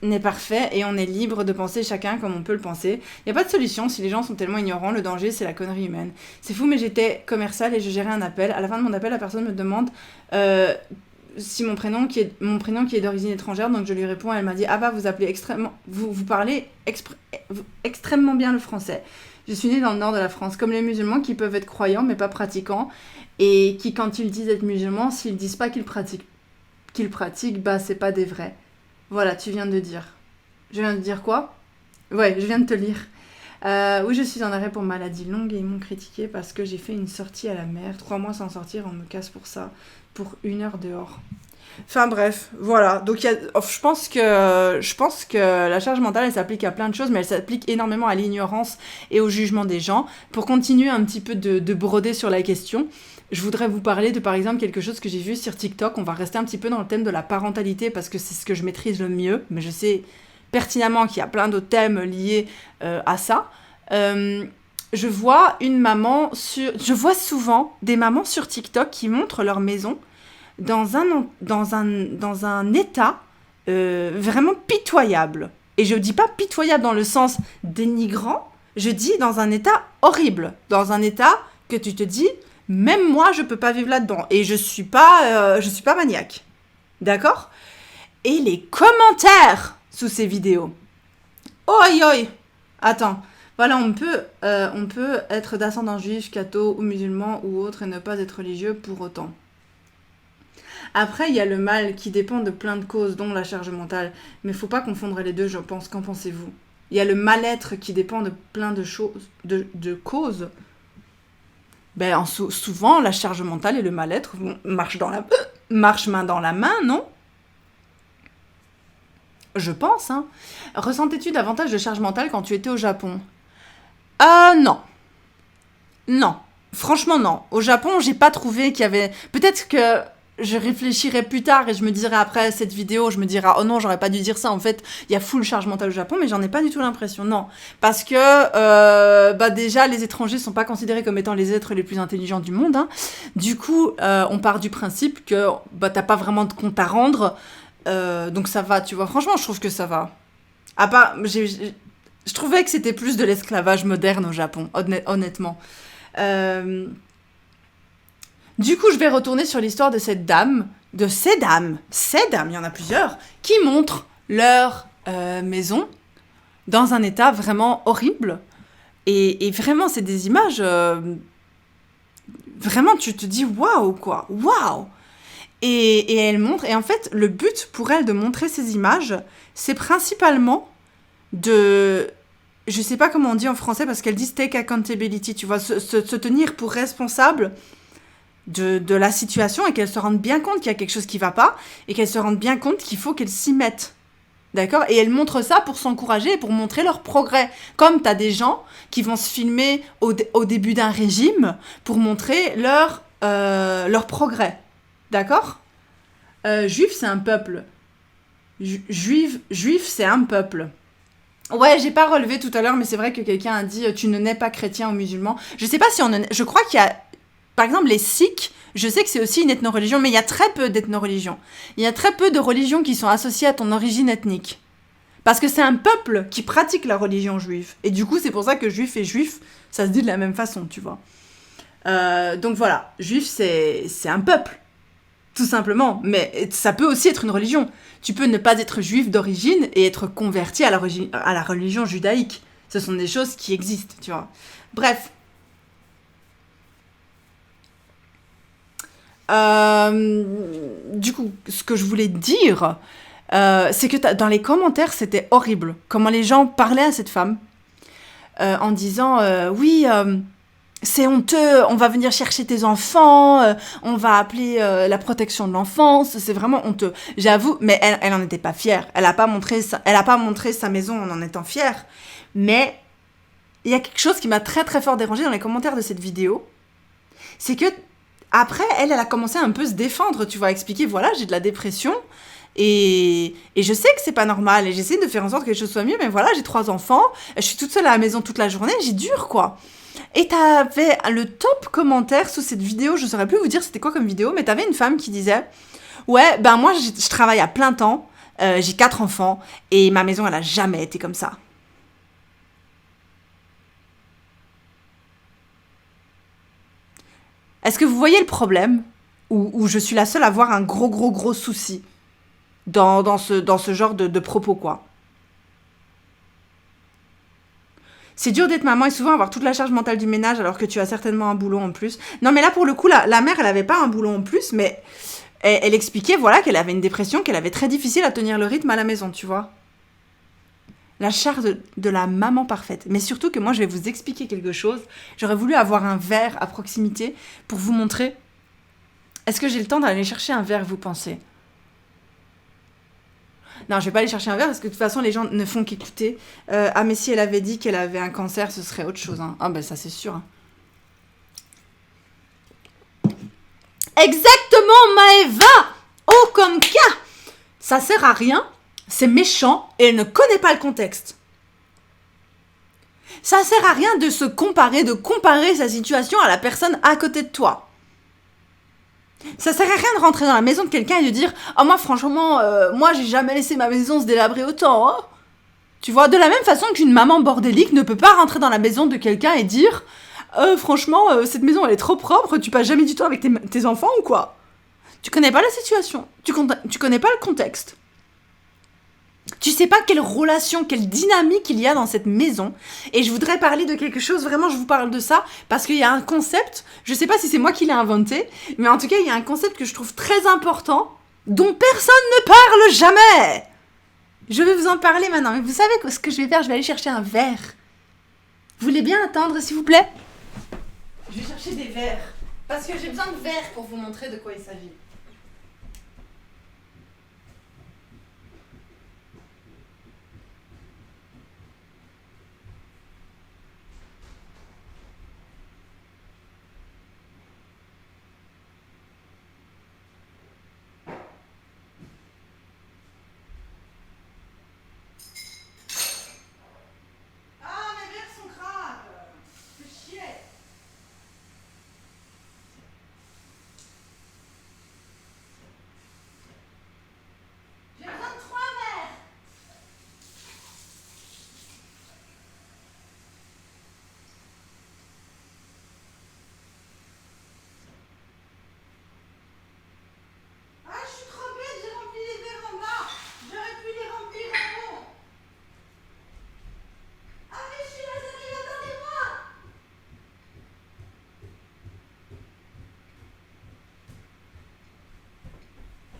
n'est parfait et on est libre de penser chacun comme on peut le penser. Il n'y a pas de solution si les gens sont tellement ignorants. Le danger, c'est la connerie humaine. C'est fou, mais j'étais commerciale et je gérais un appel. À la fin de mon appel, la personne me demande si mon prénom qui est d'origine étrangère. Donc je lui réponds. Elle m'a dit ah bah vous parlez extrêmement bien le français. Je suis née dans le nord de la France, comme les musulmans qui peuvent être croyants mais pas pratiquants et qui quand ils disent être musulmans, s'ils disent pas qu'ils pratiquent, bah c'est pas des vrais. Voilà, tu viens de dire. Je viens de dire quoi? Ouais, je viens de te lire. Oui, je suis en arrêt pour maladie longue et ils m'ont critiqué parce que j'ai fait une sortie à la mer. 3 mois sans sortir, on me casse pour ça. Pour 1 heure dehors. Enfin bref, voilà. Donc je pense que la charge mentale, elle s'applique à plein de choses, mais elle s'applique énormément à l'ignorance et au jugement des gens. Pour continuer un petit peu de broder sur la question, je voudrais vous parler de, par exemple, quelque chose que j'ai vu sur TikTok. On va rester un petit peu dans le thème de la parentalité parce que c'est ce que je maîtrise le mieux. Mais je sais pertinemment qu'il y a plein d'autres thèmes liés à ça. Je vois souvent des mamans sur TikTok qui montrent leur maison dans un état vraiment pitoyable. Et je dis pas pitoyable dans le sens dénigrant, je dis dans un état horrible. Dans un état que tu te dis... Même moi, je peux pas vivre là-dedans. Et je suis pas maniaque. D'accord? Et les commentaires sous ces vidéos. Oi, oi. Attends. Voilà, on peut être d'ascendant juif, catho ou musulman ou autre et ne pas être religieux pour autant. Après, il y a le mal qui dépend de plein de causes, dont la charge mentale. Mais faut pas confondre les deux, je pense. Qu'en pensez-vous? Il y a le mal-être qui dépend de plein de choses, de causes. Ben, souvent, la charge mentale et le mal-être marchent main dans la main, non? Je pense, hein. Ressentais-tu davantage de charge mentale quand tu étais au Japon? Non. Non. Franchement, non. Au Japon, j'ai pas trouvé qu'il y avait... Peut-être que je réfléchirai plus tard et je me dirai après cette vidéo, je me dirai oh non, j'aurais pas dû dire ça. En fait, il y a full charge mentale au Japon, mais j'en ai pas du tout l'impression. Non, parce que déjà les étrangers sont pas considérés comme étant les êtres les plus intelligents du monde. Hein. Du coup, on part du principe que t'as pas vraiment de compte à rendre, donc ça va. Tu vois, franchement, je trouve que ça va. À part, je trouvais que c'était plus de l'esclavage moderne au Japon, honnêtement. Du coup, je vais retourner sur l'histoire de ces dames, il y en a plusieurs, qui montrent leur maison dans un état vraiment horrible. Et vraiment, c'est des images... vraiment, tu te dis waouh, quoi, waouh. Et elles montrent... Et en fait, le but pour elles de montrer ces images, c'est principalement de... Je sais pas comment on dit en français, parce qu'elles disent take accountability, tu vois, se tenir pour responsable... De la situation et qu'elles se rendent bien compte qu'il y a quelque chose qui va pas et qu'elles se rendent bien compte qu'il faut qu'elles s'y mettent. D'accord? Et elles montrent ça pour s'encourager et pour montrer leur progrès. Comme t'as des gens qui vont se filmer au début d'un régime pour montrer leur progrès. D'accord? Juif, c'est un peuple. Juif, c'est un peuple. Ouais, j'ai pas relevé tout à l'heure, mais c'est vrai que quelqu'un a dit « Tu ne nais pas chrétien ou musulman ». Je sais pas si on... Je crois qu'il y a... Par exemple, les Sikhs, je sais que c'est aussi une ethno-religion, mais il y a très peu d'ethno-religions. Il y a très peu de religions qui sont associées à ton origine ethnique. Parce que c'est un peuple qui pratique la religion juive. Et du coup, c'est pour ça que juif et juif, ça se dit de la même façon, tu vois. Donc voilà, juif, c'est un peuple, tout simplement. Mais ça peut aussi être une religion. Tu peux ne pas être juif d'origine et être converti à la religion judaïque. Ce sont des choses qui existent, tu vois. Bref. Du coup, ce que je voulais dire, c'est que dans les commentaires, c'était horrible. Comment les gens parlaient à cette femme en disant oui, c'est honteux, on va venir chercher tes enfants, on va appeler la protection de l'enfance, c'est vraiment honteux. J'avoue, mais elle en était pas fière. Elle a pas montré sa maison en étant fière. Mais il y a quelque chose qui m'a très très fort dérangée dans les commentaires de cette vidéo, c'est que après, elle a commencé à un peu se défendre, tu vois, expliquer, voilà, j'ai de la dépression, et je sais que c'est pas normal, et j'essaie de faire en sorte que les choses soient mieux, mais voilà, j'ai 3 enfants, je suis toute seule à la maison toute la journée, j'ai dur, quoi. Et t'avais le top commentaire sous cette vidéo, je saurais plus vous dire c'était quoi comme vidéo, mais t'avais une femme qui disait « Ouais, ben moi je travaille à plein temps, j'ai 4 enfants, et ma maison elle a jamais été comme ça. » Est-ce que vous voyez le problème où je suis la seule à avoir un gros souci dans ce genre de propos, quoi. C'est dur d'être maman et souvent avoir toute la charge mentale du ménage alors que tu as certainement un boulot en plus. Non, mais là, pour le coup, la mère, elle avait pas un boulot en plus, mais elle expliquait, voilà, qu'elle avait une dépression, qu'elle avait très difficile à tenir le rythme à la maison, tu vois. La charge de la maman parfaite. Mais surtout que moi, je vais vous expliquer quelque chose. J'aurais voulu avoir un verre à proximité pour vous montrer. Est-ce que j'ai le temps d'aller chercher un verre, vous pensez ? Non, je vais pas aller chercher un verre parce que de toute façon, les gens ne font qu'écouter. Ah, mais si elle avait dit qu'elle avait un cancer, ce serait autre chose. Hein. Ah, ben ça, c'est sûr. Hein. Exactement, Maëva. Oh, comme cas. Ça sert à rien, c'est méchant et elle ne connaît pas le contexte. Ça sert à rien de se comparer, de comparer sa situation à la personne à côté de toi. Ça sert à rien de rentrer dans la maison de quelqu'un et de dire « Oh, moi, franchement, moi, j'ai jamais laissé ma maison se délabrer autant. Hein. » Tu vois, de la même façon qu'une maman bordélique ne peut pas rentrer dans la maison de quelqu'un et dire « Franchement, cette maison, elle est trop propre, tu passes jamais du temps avec tes enfants ou quoi ?» Tu connais pas la situation, tu connais pas le contexte. Tu sais pas quelle relation, quelle dynamique il y a dans cette maison. Et je voudrais parler de quelque chose, vraiment je vous parle de ça, parce qu'il y a un concept, je sais pas si c'est moi qui l'ai inventé, mais en tout cas il y a un concept que je trouve très important, dont personne ne parle jamais. Je vais vous en parler maintenant, mais vous savez ce que je vais faire, je vais aller chercher un verre. Vous voulez bien attendre s'il vous plaît ? Je vais chercher des verres, parce que j'ai besoin de verres pour vous montrer de quoi il s'agit.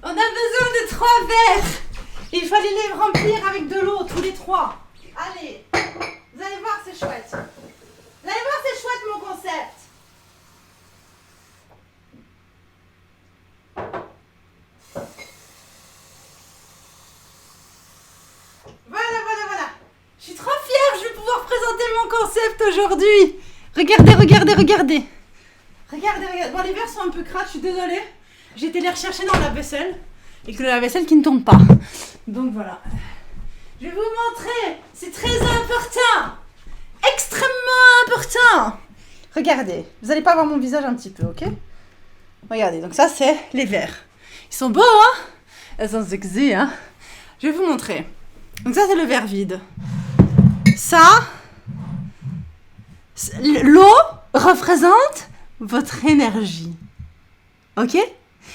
On a besoin de 3 verres. Il fallait les remplir avec de l'eau, tous les 3. Allez, vous allez voir, c'est chouette. Vous allez voir, c'est chouette mon concept. Voilà. Je suis trop fière, je vais pouvoir présenter mon concept aujourd'hui. Regardez. Regardez. Bon, les verres sont un peu crades, je suis désolée. J'ai été les rechercher dans la vaisselle et que la vaisselle qui ne tourne pas. Donc voilà. Je vais vous montrer. C'est très important. Extrêmement important. Regardez. Vous n'allez pas voir mon visage un petit peu, ok ? Regardez. Donc ça, c'est les verres. Ils sont beaux, hein ? Elles sont sexy, hein ? Je vais vous montrer. Donc ça, c'est le verre vide. Ça, l'eau représente votre énergie. Ok ?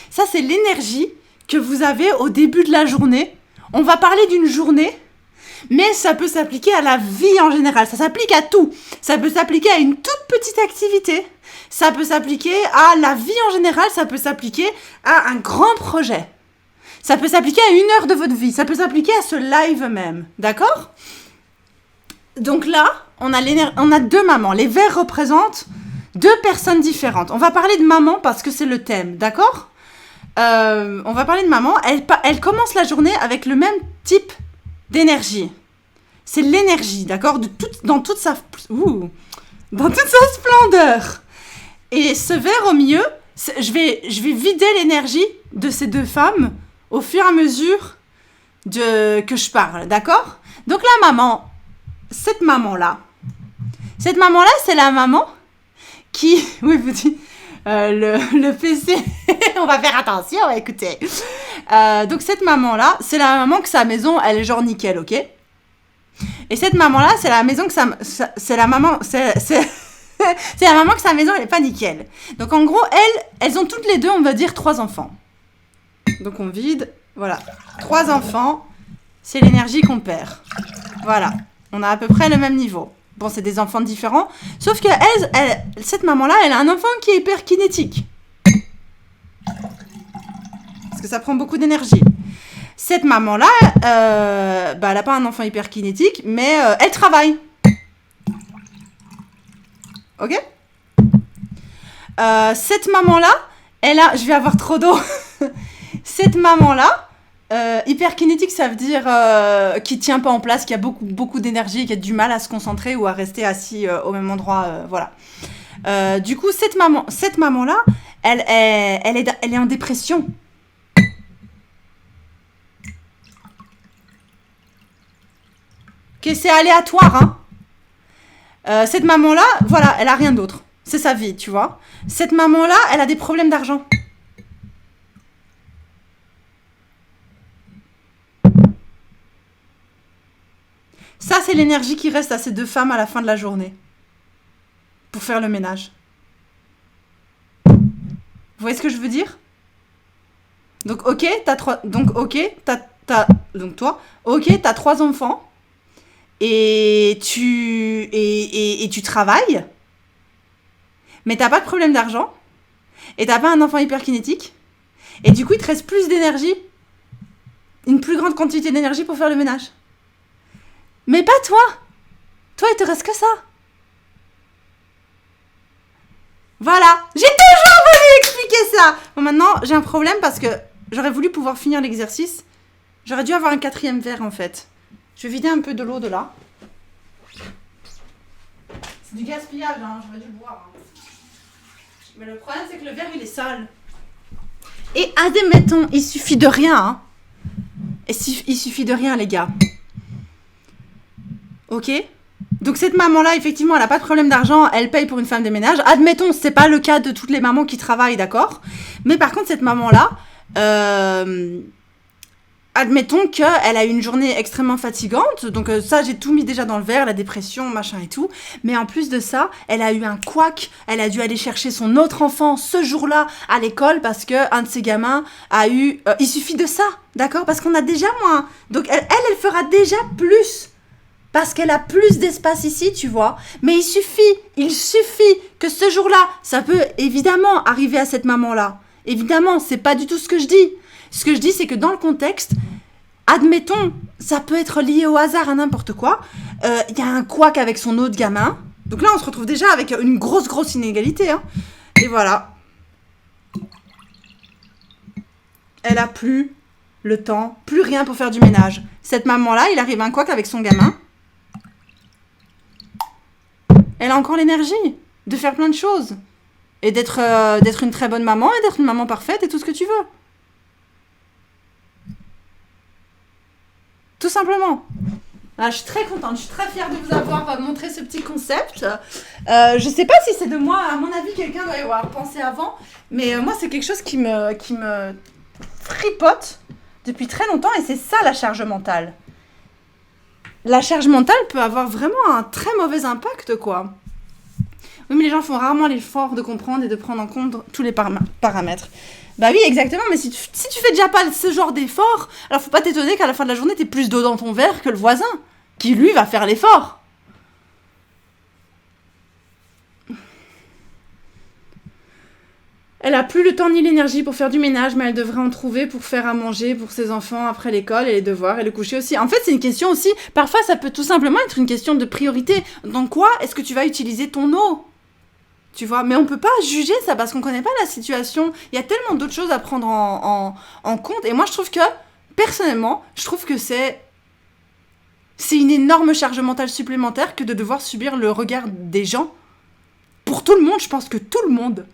Ça, c'est l'énergie que vous avez au début de la journée. On va parler d'une journée, mais ça peut s'appliquer à la vie en général. Ça s'applique à tout. Ça peut s'appliquer à une toute petite activité. Ça peut s'appliquer à la vie en général. Ça peut s'appliquer à un grand projet. Ça peut s'appliquer à 1 heure de votre vie. Ça peut s'appliquer à ce live même. D'accord ? Donc là, on a 2 mamans. Les verres représentent 2 personnes différentes. On va parler de maman parce que c'est le thème. D'accord ? On va parler de maman. Elle commence la journée avec le même type d'énergie. C'est l'énergie, d'accord, dans toute sa splendeur. Et ce verre au milieu, je vais vider l'énergie de ces 2 femmes au fur et à mesure que je parle, d'accord ? Donc la maman, cette maman-là, Cette maman-là, c'est la maman qui... Oui, vous dites... le PC, on va faire attention, écoutez. Donc cette maman-là, c'est la maman que sa maison, elle est genre nickel, ok? Et cette maman-là, c'est la maison que c'est la maman... C'est la maman que sa maison, elle est pas nickel. Donc en gros, elles ont toutes les deux, on va dire, 3 enfants. Donc on vide, voilà. 3 enfants, c'est l'énergie qu'on perd. Voilà, on a à peu près le même niveau. Bon, c'est des enfants différents, sauf que cette maman-là, elle a un enfant qui est hyper kinétique. Parce que ça prend beaucoup d'énergie. Cette maman-là, elle n'a pas un enfant hyper kinétique, mais elle travaille. Ok? Cette maman-là, je vais avoir trop d'eau. Cette maman-là, hyper kinétique, ça veut dire qui tient pas en place, qui a beaucoup d'énergie, qui a du mal à se concentrer ou à rester assis au même endroit, voilà. Du coup, cette maman-là, elle est en dépression. Ok, c'est aléatoire, hein. Cette maman-là, voilà, elle a rien d'autre. C'est sa vie, tu vois. Cette maman-là, elle a des problèmes d'argent. Ça, c'est l'énergie qui reste à ces 2 femmes à la fin de la journée. Pour faire le ménage. Vous voyez ce que je veux dire? Donc, ok, t'as 3... Donc, ok, donc toi, ok, t'as 3 enfants. Et tu travailles. Mais t'as pas de problème d'argent. Et t'as pas un enfant hyperkinétique. Et du coup, il te reste plus d'énergie. Une plus grande quantité d'énergie pour faire le ménage. Mais pas toi. Toi, il te reste que ça. Voilà. J'ai toujours voulu expliquer ça. Bon, maintenant, j'ai un problème parce que j'aurais voulu pouvoir finir l'exercice. J'aurais dû avoir un 4e verre, en fait. Je vais vider un peu de l'eau de là. C'est du gaspillage, hein. J'aurais dû le boire. Hein. Mais le problème, c'est que le verre, il est sale. Et admettons, il suffit de rien. Hein. Il suffit de rien, les gars. Ok? Donc cette maman-là, effectivement, elle n'a pas de problème d'argent, elle paye pour une femme de ménage. Admettons, c'est pas le cas de toutes les mamans qui travaillent, d'accord? Mais par contre, cette maman-là, admettons qu'elle a eu une journée extrêmement fatigante. Donc ça, j'ai tout mis déjà dans le verre, la dépression, machin et tout. Mais en plus de ça, elle a eu un couac. Elle a dû aller chercher son autre enfant ce jour-là à l'école parce qu'un de ses gamins a eu... il suffit de ça, d'accord? Parce qu'on a déjà moins. Donc elle fera déjà plus. Parce qu'elle a plus d'espace ici, tu vois. Mais il suffit que ce jour-là, ça peut évidemment arriver à cette maman-là. Évidemment, c'est pas du tout ce que je dis. Ce que je dis, c'est que dans le contexte, admettons, ça peut être lié au hasard à n'importe quoi. Il y a un couac avec son autre gamin. Donc là, on se retrouve déjà avec une grosse inégalité. Hein. Et voilà. Elle a plus le temps, plus rien pour faire du ménage. Cette maman-là, il arrive un couac avec son gamin. Elle a encore l'énergie de faire plein de choses. Et d'être une très bonne maman et d'être une maman parfaite et tout ce que tu veux. Tout simplement. Ah, je suis très contente, je suis très fière de vous avoir montré ce petit concept. Je sais pas si c'est de moi, à mon avis, quelqu'un doit y avoir pensé avant. Mais moi, c'est quelque chose qui me fripote depuis très longtemps et c'est ça la charge mentale. La charge mentale peut avoir vraiment un très mauvais impact, quoi. Oui, mais les gens font rarement l'effort de comprendre et de prendre en compte tous les paramètres. Bah oui, exactement, mais si tu fais déjà pas ce genre d'effort, alors faut pas t'étonner qu'à la fin de la journée, t'aies plus d'eau dans ton verre que le voisin, qui lui va faire l'effort. Elle a plus le temps ni l'énergie pour faire du ménage, mais elle devrait en trouver pour faire à manger pour ses enfants après l'école et les devoirs et le coucher aussi. En fait, c'est une question aussi, parfois ça peut tout simplement être une question de priorité. Dans quoi est-ce que tu vas utiliser ton eau ? Tu vois, mais on peut pas juger ça parce qu'on connaît pas la situation. Il y a tellement d'autres choses à prendre en compte. Et moi, je trouve que, personnellement, c'est une énorme charge mentale supplémentaire que de devoir subir le regard des gens. Pour tout le monde, je pense que tout le monde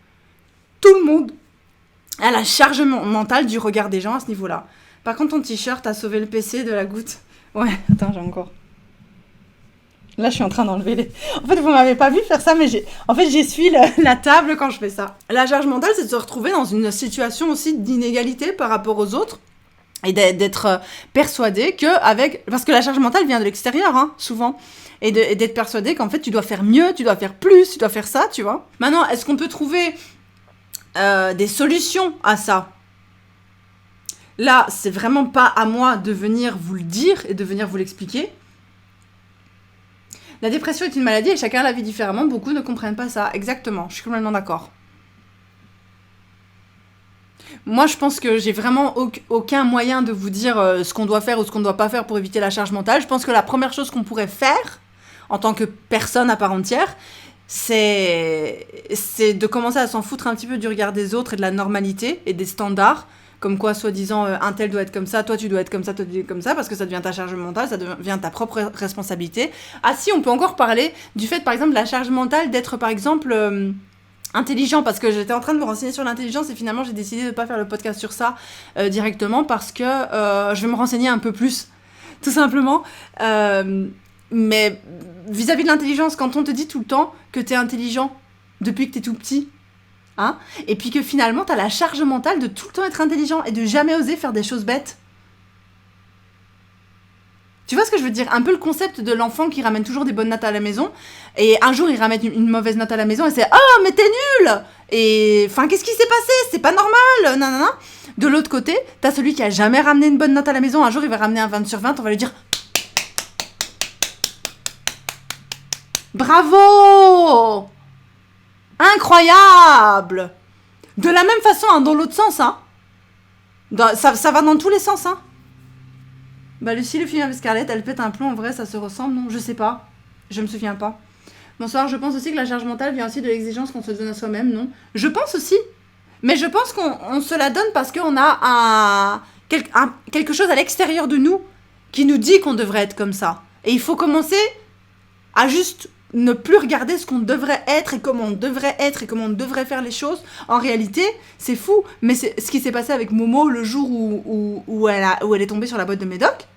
a la charge mentale du regard des gens à ce niveau-là. Par contre, ton t-shirt a sauvé le PC de la goutte. Ouais, attends, j'ai encore. Là, je suis en train d'enlever les... En fait, vous m'avez pas vu faire ça, mais j'essuie la table quand je fais ça. La charge mentale, c'est de se retrouver dans une situation aussi d'inégalité par rapport aux autres et d'être persuadé parce que la charge mentale vient de l'extérieur, hein, souvent. Et d'être persuadé qu'en fait, tu dois faire mieux, tu dois faire plus, tu dois faire ça, tu vois. Maintenant, est-ce qu'on peut trouver des solutions à ça ? Là, c'est vraiment pas à moi de venir vous le dire et de venir vous l'expliquer. La dépression est une maladie et chacun la vit différemment. Beaucoup ne comprennent pas ça. Exactement, je suis complètement d'accord. Moi, je pense que j'ai vraiment aucun moyen de vous dire ce qu'on doit faire ou ce qu'on ne doit pas faire pour éviter la charge mentale. Je pense que la première chose qu'on pourrait faire, en tant que personne à part entière, c'est de commencer à s'en foutre un petit peu du regard des autres et de la normalité et des standards. Comme quoi, soi-disant, un tel doit être comme ça, toi tu dois être comme ça, toi tu dois être comme ça, parce que ça devient ta charge mentale, ça devient ta propre responsabilité. Ah si, on peut encore parler du fait, par exemple, de la charge mentale d'être, par exemple, intelligent, parce que j'étais en train de me renseigner sur l'intelligence et finalement j'ai décidé de ne pas faire le podcast sur ça directement, parce que je vais me renseigner un peu plus, tout simplement. Mais vis-à-vis de l'intelligence, quand on te dit tout le temps que t'es intelligent depuis que t'es tout petit, hein, et puis que finalement t'as la charge mentale de tout le temps être intelligent et de jamais oser faire des choses bêtes. Tu vois ce que je veux dire ? Un peu le concept de l'enfant qui ramène toujours des bonnes notes à la maison, et un jour il ramène une mauvaise note à la maison et c'est « Oh, mais t'es nul !» Et enfin, qu'est-ce qui s'est passé ? C'est pas normal, nanana. De l'autre côté, t'as celui qui a jamais ramené une bonne note à la maison, un jour il va ramener un 20 sur 20, on va lui dire « Bravo ! Incroyable !» De la même façon, hein, dans l'autre sens, hein. Ça va dans tous les sens, hein. Bah, Lucie, le film avec Scarlett, elle pète un plomb, en vrai, ça se ressemble, non ? Je sais pas. Je me souviens pas. Bonsoir, je pense aussi que la charge mentale vient aussi de l'exigence qu'on se donne à soi-même, non ? Je pense aussi. Mais je pense qu'on se la donne parce qu'on a quelque chose à l'extérieur de nous qui nous dit qu'on devrait être comme ça. Et il faut commencer à juste ne plus regarder ce qu'on devrait être et comment on devrait être et comment on devrait faire les choses. En réalité, c'est fou, mais c'est ce qui s'est passé avec Momo le jour où elle est tombée sur la boîte de médoc.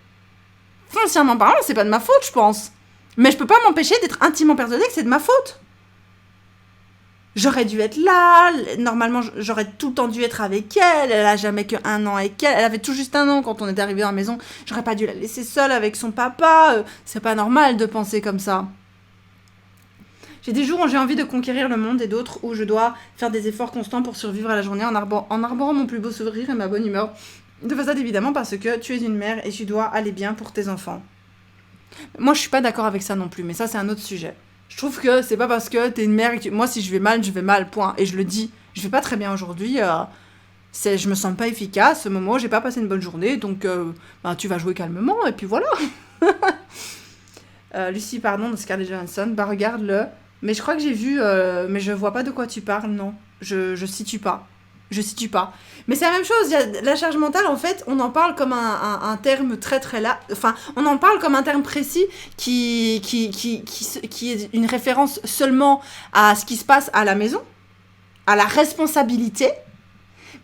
Foncièrement parlant, c'est pas de ma faute, je pense. Mais je peux pas m'empêcher d'être intimement persuadée que c'est de ma faute. J'aurais dû être là, normalement j'aurais tout le temps dû être avec elle, elle a jamais que 1 an avec elle avait tout juste 1 an quand on est arrivé dans la maison, j'aurais pas dû la laisser seule avec son papa, c'est pas normal de penser comme ça. J'ai des jours où j'ai envie de conquérir le monde et d'autres où je dois faire des efforts constants pour survivre à la journée en arborant mon plus beau sourire et ma bonne humeur. De façade évidemment parce que tu es une mère et tu dois aller bien pour tes enfants. Moi je suis pas d'accord avec ça non plus, mais ça c'est un autre sujet. Je trouve que c'est pas parce que t'es une mère et que moi si je vais mal, point. Et je le dis, je vais pas très bien aujourd'hui, je me sens pas efficace, ce moment j'ai pas passé une bonne journée, donc tu vas jouer calmement et puis voilà. Lucie, pardon, de Scarlett Johansson, bah regarde-le. Mais je crois que j'ai vu, mais je vois pas de quoi tu parles, non. Je situe pas. Je situe pas. Mais c'est la même chose, la charge mentale, en fait, on en parle comme un terme très très là. Enfin, on en parle comme un terme précis qui est une référence seulement à ce qui se passe à la maison, à la responsabilité.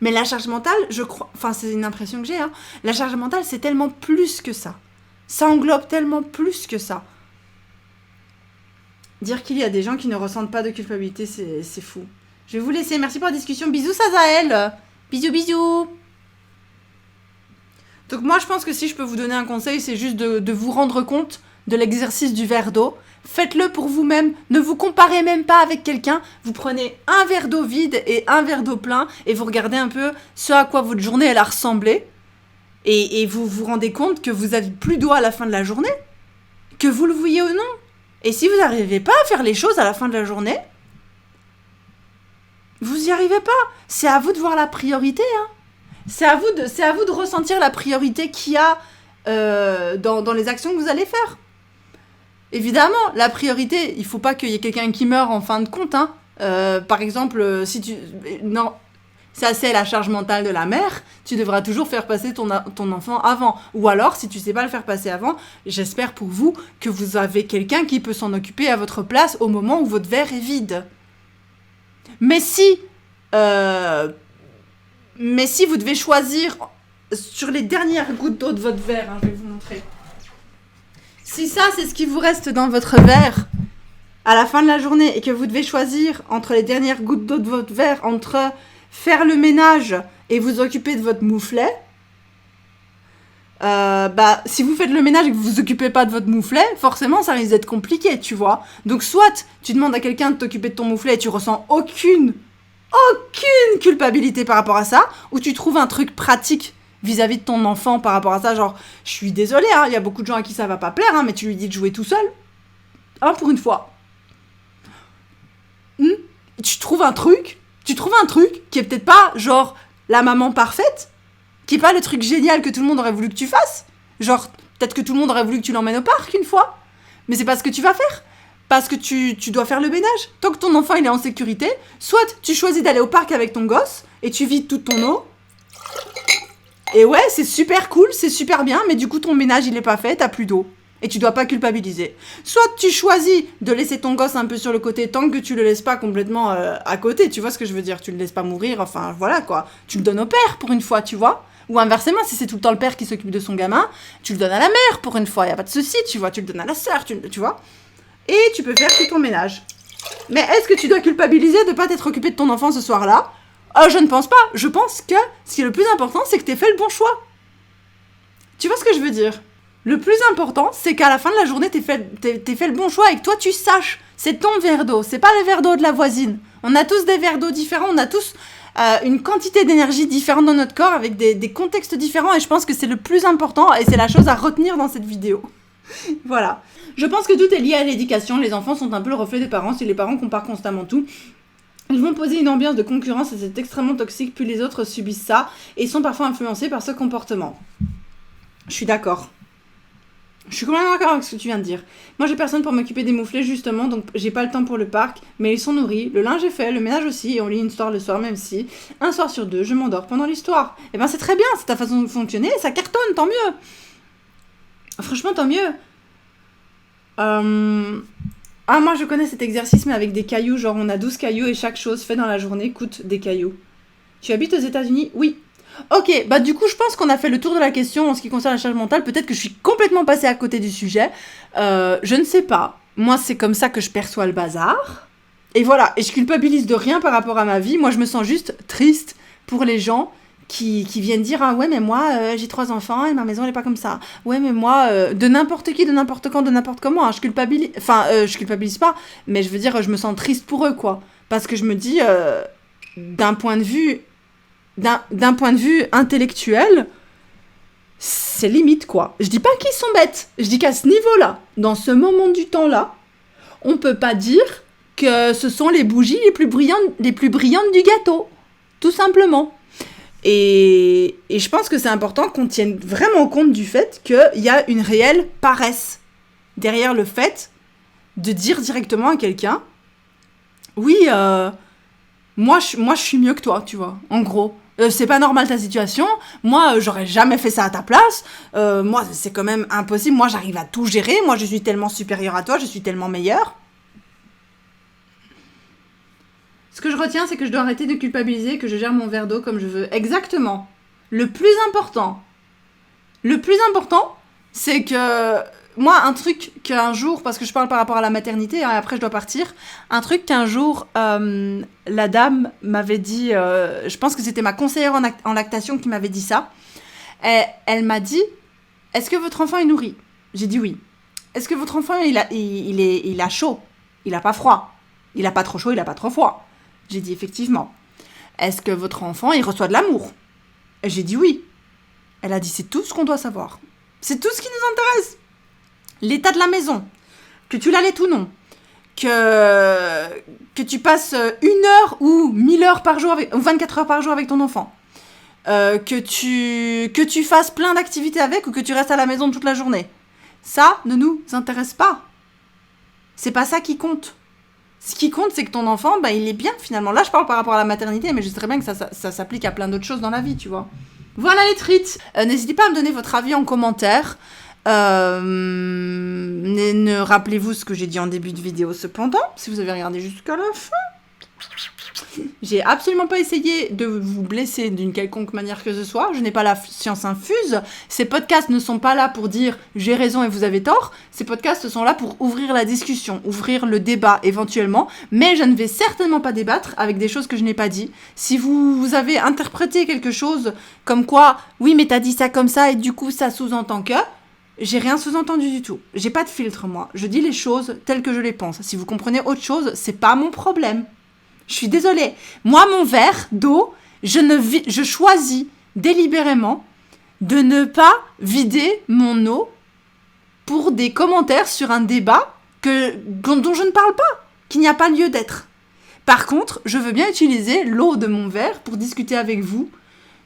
Mais la charge mentale, je crois, enfin c'est une impression que j'ai, hein, la charge mentale c'est tellement plus que ça. Ça englobe tellement plus que ça. Dire qu'il y a des gens qui ne ressentent pas de culpabilité, c'est fou. Je vais vous laisser. Merci pour la discussion. Bisous, Sazaël. Bisous, bisous. Donc moi, je pense que si je peux vous donner un conseil, c'est juste de vous rendre compte de l'exercice du verre d'eau. Faites-le pour vous-même. Ne vous comparez même pas avec quelqu'un. Vous prenez un verre d'eau vide et un verre d'eau plein et vous regardez un peu ce à quoi votre journée elle a ressemblé. Et vous vous rendez compte que vous avez plus d'eau à la fin de la journée. Que vous le vouliez ou non. Et si vous n'arrivez pas à faire les choses à la fin de la journée, vous n'y arrivez pas. C'est à vous de voir la priorité. Hein. C'est à vous de ressentir la priorité qu'il y a dans les actions que vous allez faire. Évidemment, la priorité, il ne faut pas qu'il y ait quelqu'un qui meure en fin de compte. Hein. Par exemple, si tu... Non, ça c'est la charge mentale de la mère, tu devras toujours faire passer ton enfant avant. Ou alors, si tu ne sais pas le faire passer avant, j'espère pour vous que vous avez quelqu'un qui peut s'en occuper à votre place au moment où votre verre est vide. Mais si vous devez choisir sur les dernières gouttes d'eau de votre verre, hein, je vais vous montrer. Si ça, c'est ce qui vous reste dans votre verre à la fin de la journée et que vous devez choisir entre les dernières gouttes d'eau de votre verre, entre faire le ménage et vous occuper de votre mouflet, si vous faites le ménage et que vous vous occupez pas de votre mouflet, forcément ça risque d'être compliqué, tu vois. Donc soit tu demandes à quelqu'un de t'occuper de ton mouflet et tu ressens aucune culpabilité par rapport à ça, ou tu trouves un truc pratique vis-à-vis de ton enfant par rapport à ça, genre je suis désolée, il y a beaucoup de gens à qui ça va pas plaire, mais tu lui dis de jouer tout seul, pour une fois. Tu trouves un truc qui est peut-être pas genre la maman parfaite, qui est pas le truc génial que tout le monde aurait voulu que tu fasses. Genre, peut-être que tout le monde aurait voulu que tu l'emmènes au parc une fois. Mais c'est pas ce que tu vas faire. Parce que tu dois faire le ménage. Tant que ton enfant il est en sécurité, soit tu choisis d'aller au parc avec ton gosse et tu vides toute ton eau. Et ouais, c'est super cool, c'est super bien, mais du coup ton ménage il est pas fait, t'as plus d'eau. Et tu dois pas culpabiliser. Soit tu choisis de laisser ton gosse un peu sur le côté tant que tu le laisses pas complètement à côté, tu vois ce que je veux dire, tu le laisses pas mourir, enfin voilà quoi. Tu le donnes au père pour une fois, tu vois. Ou inversement, si c'est tout le temps le père qui s'occupe de son gamin, tu le donnes à la mère pour une fois, y a pas de souci, tu vois, tu le donnes à la sœur, tu vois. Et tu peux faire tout ton ménage. Mais est-ce que tu dois culpabiliser de pas t'être occupé de ton enfant ce soir-là ? Je ne pense pas. Je pense que ce qui est le plus important, c'est que t'aies fait le bon choix. Tu vois ce que je veux dire ? Le plus important, c'est qu'à la fin de la journée, t'aies fait le bon choix et que toi, tu saches. C'est ton verre d'eau, c'est pas le verre d'eau de la voisine. On a tous des verres d'eau différents, on a tous une quantité d'énergie différente dans notre corps avec des contextes différents et je pense que c'est le plus important et c'est la chose à retenir dans cette vidéo. Voilà. Je pense que tout est lié à l'éducation. Les enfants sont un peu le reflet des parents. Si les parents comparent constamment tout, ils vont poser une ambiance de concurrence et c'est extrêmement toxique. Puis les autres subissent ça et sont parfois influencés par ce comportement. Je suis d'accord. Je suis complètement d'accord avec ce que tu viens de dire. Moi, j'ai personne pour m'occuper des mouflets, justement, donc j'ai pas le temps pour le parc, mais ils sont nourris, le linge est fait, le ménage aussi, et on lit une histoire le soir, même si, un soir sur deux, je m'endors pendant l'histoire. Et ben, c'est très bien, c'est ta façon de fonctionner, ça cartonne, tant mieux. Franchement, tant mieux. Moi, je connais cet exercice, mais avec des cailloux, genre on a 12 cailloux et chaque chose fait dans la journée coûte des cailloux. Tu habites aux États-Unis ? Oui. Ok, du coup, je pense qu'on a fait le tour de la question en ce qui concerne la charge mentale. Peut-être que je suis complètement passée à côté du sujet. Je ne sais pas. Moi, c'est comme ça que je perçois le bazar. Et voilà, et je culpabilise de rien par rapport à ma vie. Moi, je me sens juste triste pour les gens qui viennent dire « Ah ouais, mais moi, j'ai 3 enfants et ma maison, elle est pas comme ça. Ouais, mais moi, de n'importe qui, de n'importe quand, de n'importe comment. Hein, je culpabilise pas, mais je veux dire, je me sens triste pour eux, quoi. Parce que je me dis, d'un point de vue intellectuel, c'est limite, quoi. Je dis pas qu'ils sont bêtes. Je dis qu'à ce niveau-là, dans ce moment du temps-là, on peut pas dire que ce sont les bougies les plus brillantes du gâteau. Tout simplement. Et je pense que c'est important qu'on tienne vraiment compte du fait qu'il y a une réelle paresse derrière le fait de dire directement à quelqu'un « Oui, moi, je suis mieux que toi, tu vois, en gros. C'est pas normal ta situation. Moi, j'aurais jamais fait ça à ta place. Moi, c'est quand même impossible. Moi, j'arrive à tout gérer. Moi, je suis tellement supérieure à toi. Je suis tellement meilleure. » Ce que je retiens, c'est que je dois arrêter de culpabiliser, que je gère mon verre d'eau comme je veux. Exactement. Le plus important, c'est que... Moi, un truc qu'un jour, parce que je parle par rapport à la maternité, et après je dois partir, un truc qu'un jour, la dame m'avait dit, je pense que c'était ma conseillère en lactation qui m'avait dit ça, elle m'a dit, est-ce que votre enfant est nourri ? J'ai dit oui. Est-ce que votre enfant, il a chaud ? Il a pas froid ? Il a pas trop chaud, il a pas trop froid ? J'ai dit effectivement. Est-ce que votre enfant, il reçoit de l'amour ? J'ai dit oui. Elle a dit, c'est tout ce qu'on doit savoir. C'est tout ce qui nous intéresse. L'état de la maison, que tu l'allaites ou non, que tu passes 1 heure ou 1000 heures par jour, ou 24 heures par jour avec ton enfant, que tu fasses plein d'activités avec ou que tu restes à la maison toute la journée. Ça ne nous intéresse pas. C'est pas ça qui compte. Ce qui compte, c'est que ton enfant, il est bien finalement. Là, je parle par rapport à la maternité, mais je sais très bien que ça s'applique à plein d'autres choses dans la vie, tu vois. Voilà les treats. N'hésitez pas à me donner votre avis en commentaire. Ne rappelez-vous ce que j'ai dit en début de vidéo cependant, si vous avez regardé jusqu'à la fin. J'ai absolument pas essayé de vous blesser d'une quelconque manière que ce soit. Je n'ai pas la science infuse. Ces podcasts ne sont pas là pour dire j'ai raison et vous avez tort. Ces podcasts sont là pour ouvrir la discussion, ouvrir le débat éventuellement. Mais je ne vais certainement pas débattre avec des choses que je n'ai pas dit. Si vous avez interprété quelque chose comme quoi, oui mais t'as dit ça comme ça et du coup ça sous-entend que... J'ai rien sous-entendu du tout. J'ai pas de filtre, moi. Je dis les choses telles que je les pense. Si vous comprenez autre chose, c'est pas mon problème. Je suis désolée. Moi, mon verre d'eau, je choisis délibérément de ne pas vider mon eau pour des commentaires sur un débat dont je ne parle pas, qu'il n'y a pas lieu d'être. Par contre, je veux bien utiliser l'eau de mon verre pour discuter avec vous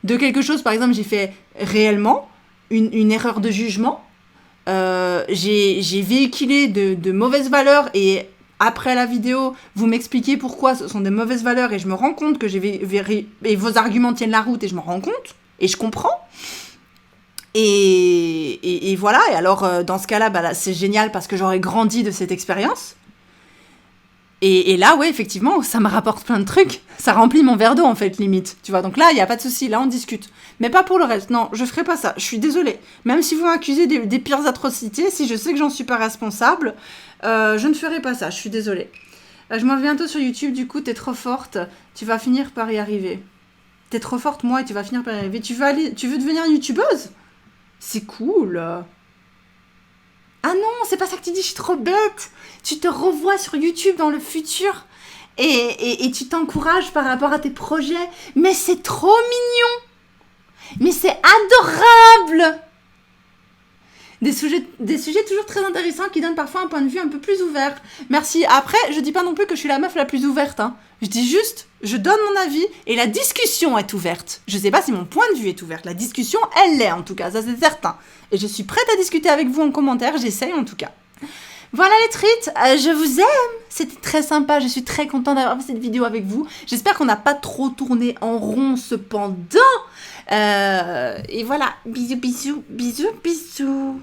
de quelque chose. Par exemple, j'ai fait réellement une erreur de jugement. J'ai véhiculé de mauvaises valeurs et après la vidéo, vous m'expliquez pourquoi ce sont des mauvaises valeurs et je me rends compte que et vos arguments tiennent la route et je me rends compte et je comprends. Et voilà, et alors dans ce cas-là, là, c'est génial parce que j'aurais grandi de cette expérience. Et là, ouais, effectivement, ça me rapporte plein de trucs. Ça remplit mon verre d'eau, en fait, limite. Tu vois, donc là, il n'y a pas de souci. Là, on discute. Mais pas pour le reste. Non, je ferai pas ça. Je suis désolée. Même si vous m'accusez des pires atrocités, si je sais que j'en suis pas responsable, je ne ferai pas ça. Je suis désolée. Je m'en vais bientôt sur YouTube. Du coup, t'es trop forte. Tu vas finir par y arriver. T'es trop forte, moi, et tu vas finir par y arriver. Tu veux devenir youtubeuse ? C'est cool. Ah non, c'est pas ça que tu dis, je suis trop bête. Tu te revois sur YouTube dans le futur et tu t'encourages par rapport à tes projets. Mais c'est trop mignon. Mais c'est adorable. Des sujets toujours très intéressants qui donnent parfois un point de vue un peu plus ouvert. Merci. Après, je dis pas non plus que je suis la meuf la plus ouverte. Hein. Je dis juste, je donne mon avis et la discussion est ouverte. Je sais pas si mon point de vue est ouvert. La discussion, elle l'est en tout cas, ça c'est certain. Et je suis prête à discuter avec vous en commentaire, j'essaye en tout cas. Voilà les treats, je vous aime. C'était très sympa, je suis très contente d'avoir fait cette vidéo avec vous. J'espère qu'on n'a pas trop tourné en rond cependant. Et voilà, bisous, bisous, bisous, bisous.